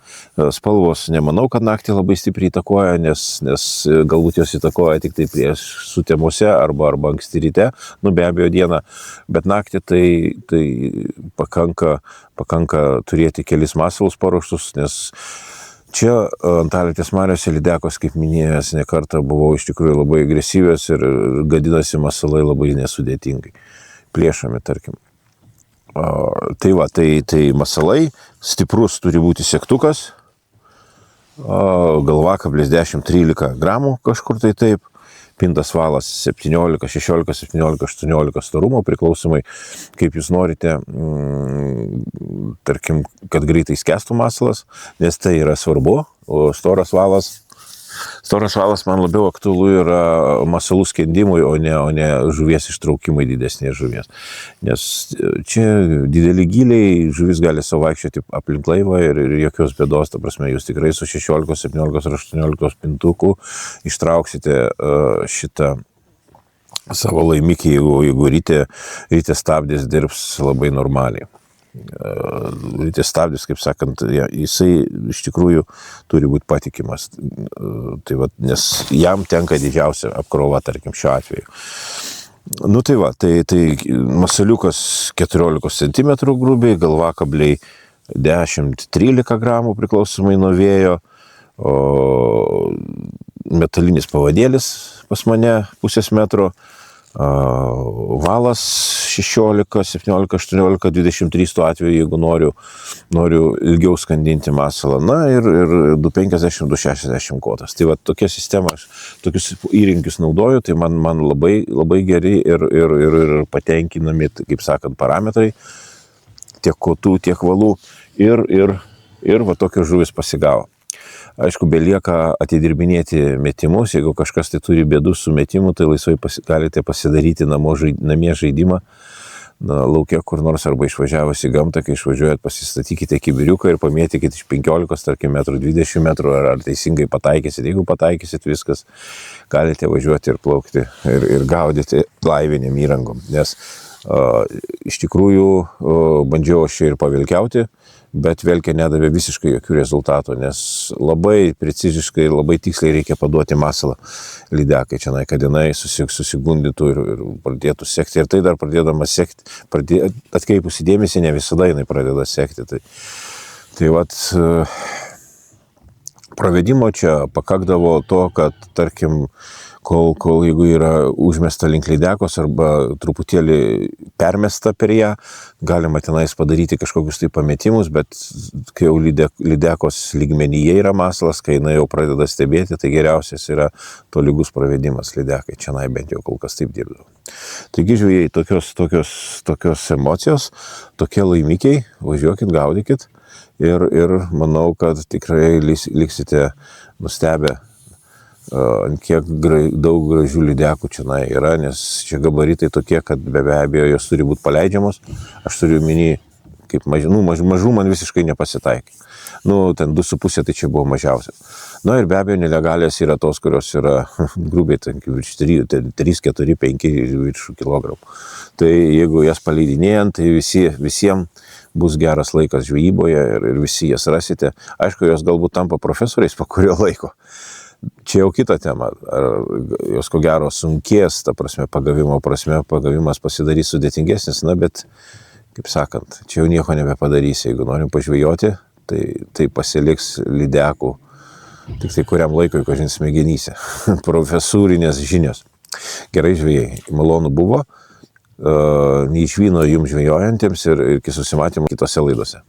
spalvos nemanau, kad naktį labai stipriai įtakoja, nes galbūt jos įtakoja tik tai prieš sutemose arba anksti ryte, be abejo dieną, bet naktį tai pakanka turėti kelis masalus paruoštus, nes čia Antalieptės mariose lydekos, kaip minėjęs, ne kartą buvo iš tikrųjų labai agresyvios ir gadinasi masalai labai nesudėtingai. Plėšami, tarkim. Tai masalai, stiprus turi būti segtukas, galvakablis 10–13 gramų kažkur tai taip, pintas valas 17, 16, 17, 18 storumo, priklausomai kaip jūs norite, tarkim, kad greitai skęstų masalas, nes tai yra svarbu, o storas valas man labiau aktualu yra masalų skendimui, o ne žuvies ištraukimai didesnės žuvies. Nes čia dideli gyliai, žuvis gali savo vaikščioti aplink laivą ir jokios bėdos, ta prasme, jūs tikrai su 16, 17 ar 18 pintukų ištrauksite šitą savo laimikį, jeigu ryte stabdis dirbs labai normaliai. Ryte stabdis, kaip sakant, jisai iš tikrųjų turi būti patikimas. Tai nes jam tenka didžiausia apkrova, tarkim, šiuo atveju. Nu tai va, tai masaliukas 14 cm grubiai, galvakabliai 10-13 gramų priklausomai nuo vėjo, o metalinis pavadėlis pas mane pusės metro, valas 16, 17, 18, 23 tuo atveju, jeigu noriu ilgiau skandinti masalą, na ir 250, 260 kotas. Tai va tokia sistema, aš tokius įrankius naudoju, tai man labai, labai geri ir patenkinami, kaip sakant, parametrai, tiek kotų, tiek valų ir va tokios žuvis pasigavo. Aišku, belieka atidirbinėti metimus, jeigu kažkas tai turi bėdų su metimu, tai laisvai galite pasidaryti namie žaidimą, laukia kur nors arba išvažiavus į gamtą, kai išvažiuojat, pasistatykite kibiriuką ir pamėtykite iš 15, tarkim, 20 metrų, ar teisingai pataikysit. Jeigu pataikysit viskas, galite važiuoti ir plaukti ir gaudyti laivinėm įrangom, nes iš tikrųjų bandžiau aš čia ir pavilkiauti, bet velkė nedavė visiškai jokių rezultatų, nes labai preciziškai ir labai tiksliai reikia paduoti masalą lydekai čia, kad jinai susigundytų ir pradėtų sekti. Ir tai dar pradėdama sekti, atkreipusi dėmesį, ne visada jinai pradeda sekti. Tai vat pravedimo čia pakakdavo to, kad, tarkim, kol jeigu yra užmesta link lydekos arba truputėlį permesta per ją, galima tenais padaryti kažkokius tai pametimus, bet kai jau lydekos lygmenyje yra masalas, kai jinai jau pradeda stebėti, tai geriausias yra tolygus pravedimas lydekai. Čia bent jau kol kas taip dirbdavau. Taigi, žvejai, tokios emocijos, tokie laimikiai, važiuokit, gaudykit ir manau, kad tikrai liksite nustebę, kiek daug gražių lydekų čia yra, nes čia gabaritai tokie, kad be abejo jos turi būti paleidžiamos. Aš turiu minį, kaip mažų man visiškai nepasitaikė. Ten 2,5 tai čia buvo mažiausias. Ir be abejo nelegalės yra tos, kurios yra grubiai, virš 3, 4, 5 virš kilogramų. Tai jeigu jas paleidinėjant, tai visiems bus geras laikas žvejyboje ir visi jas rasite. Aišku, jos galbūt tampa profesoriais po kurio laiko. Čia jau kita tema, jos ko gero sunkės, ta prasme, pagavimas pasidarys sudėtingesnis, bet, kaip sakant, čia jau nieko nebepadarys, jeigu norim pažvejoti, tai pasiliks lydekų, tik tai kuriam laikui, kažin smegenyse, profesūrinės žinios. Gerai, žvejai, malonu buvo, neišvyno jums žvejojantiems ir iki susimatymo kitose laidose.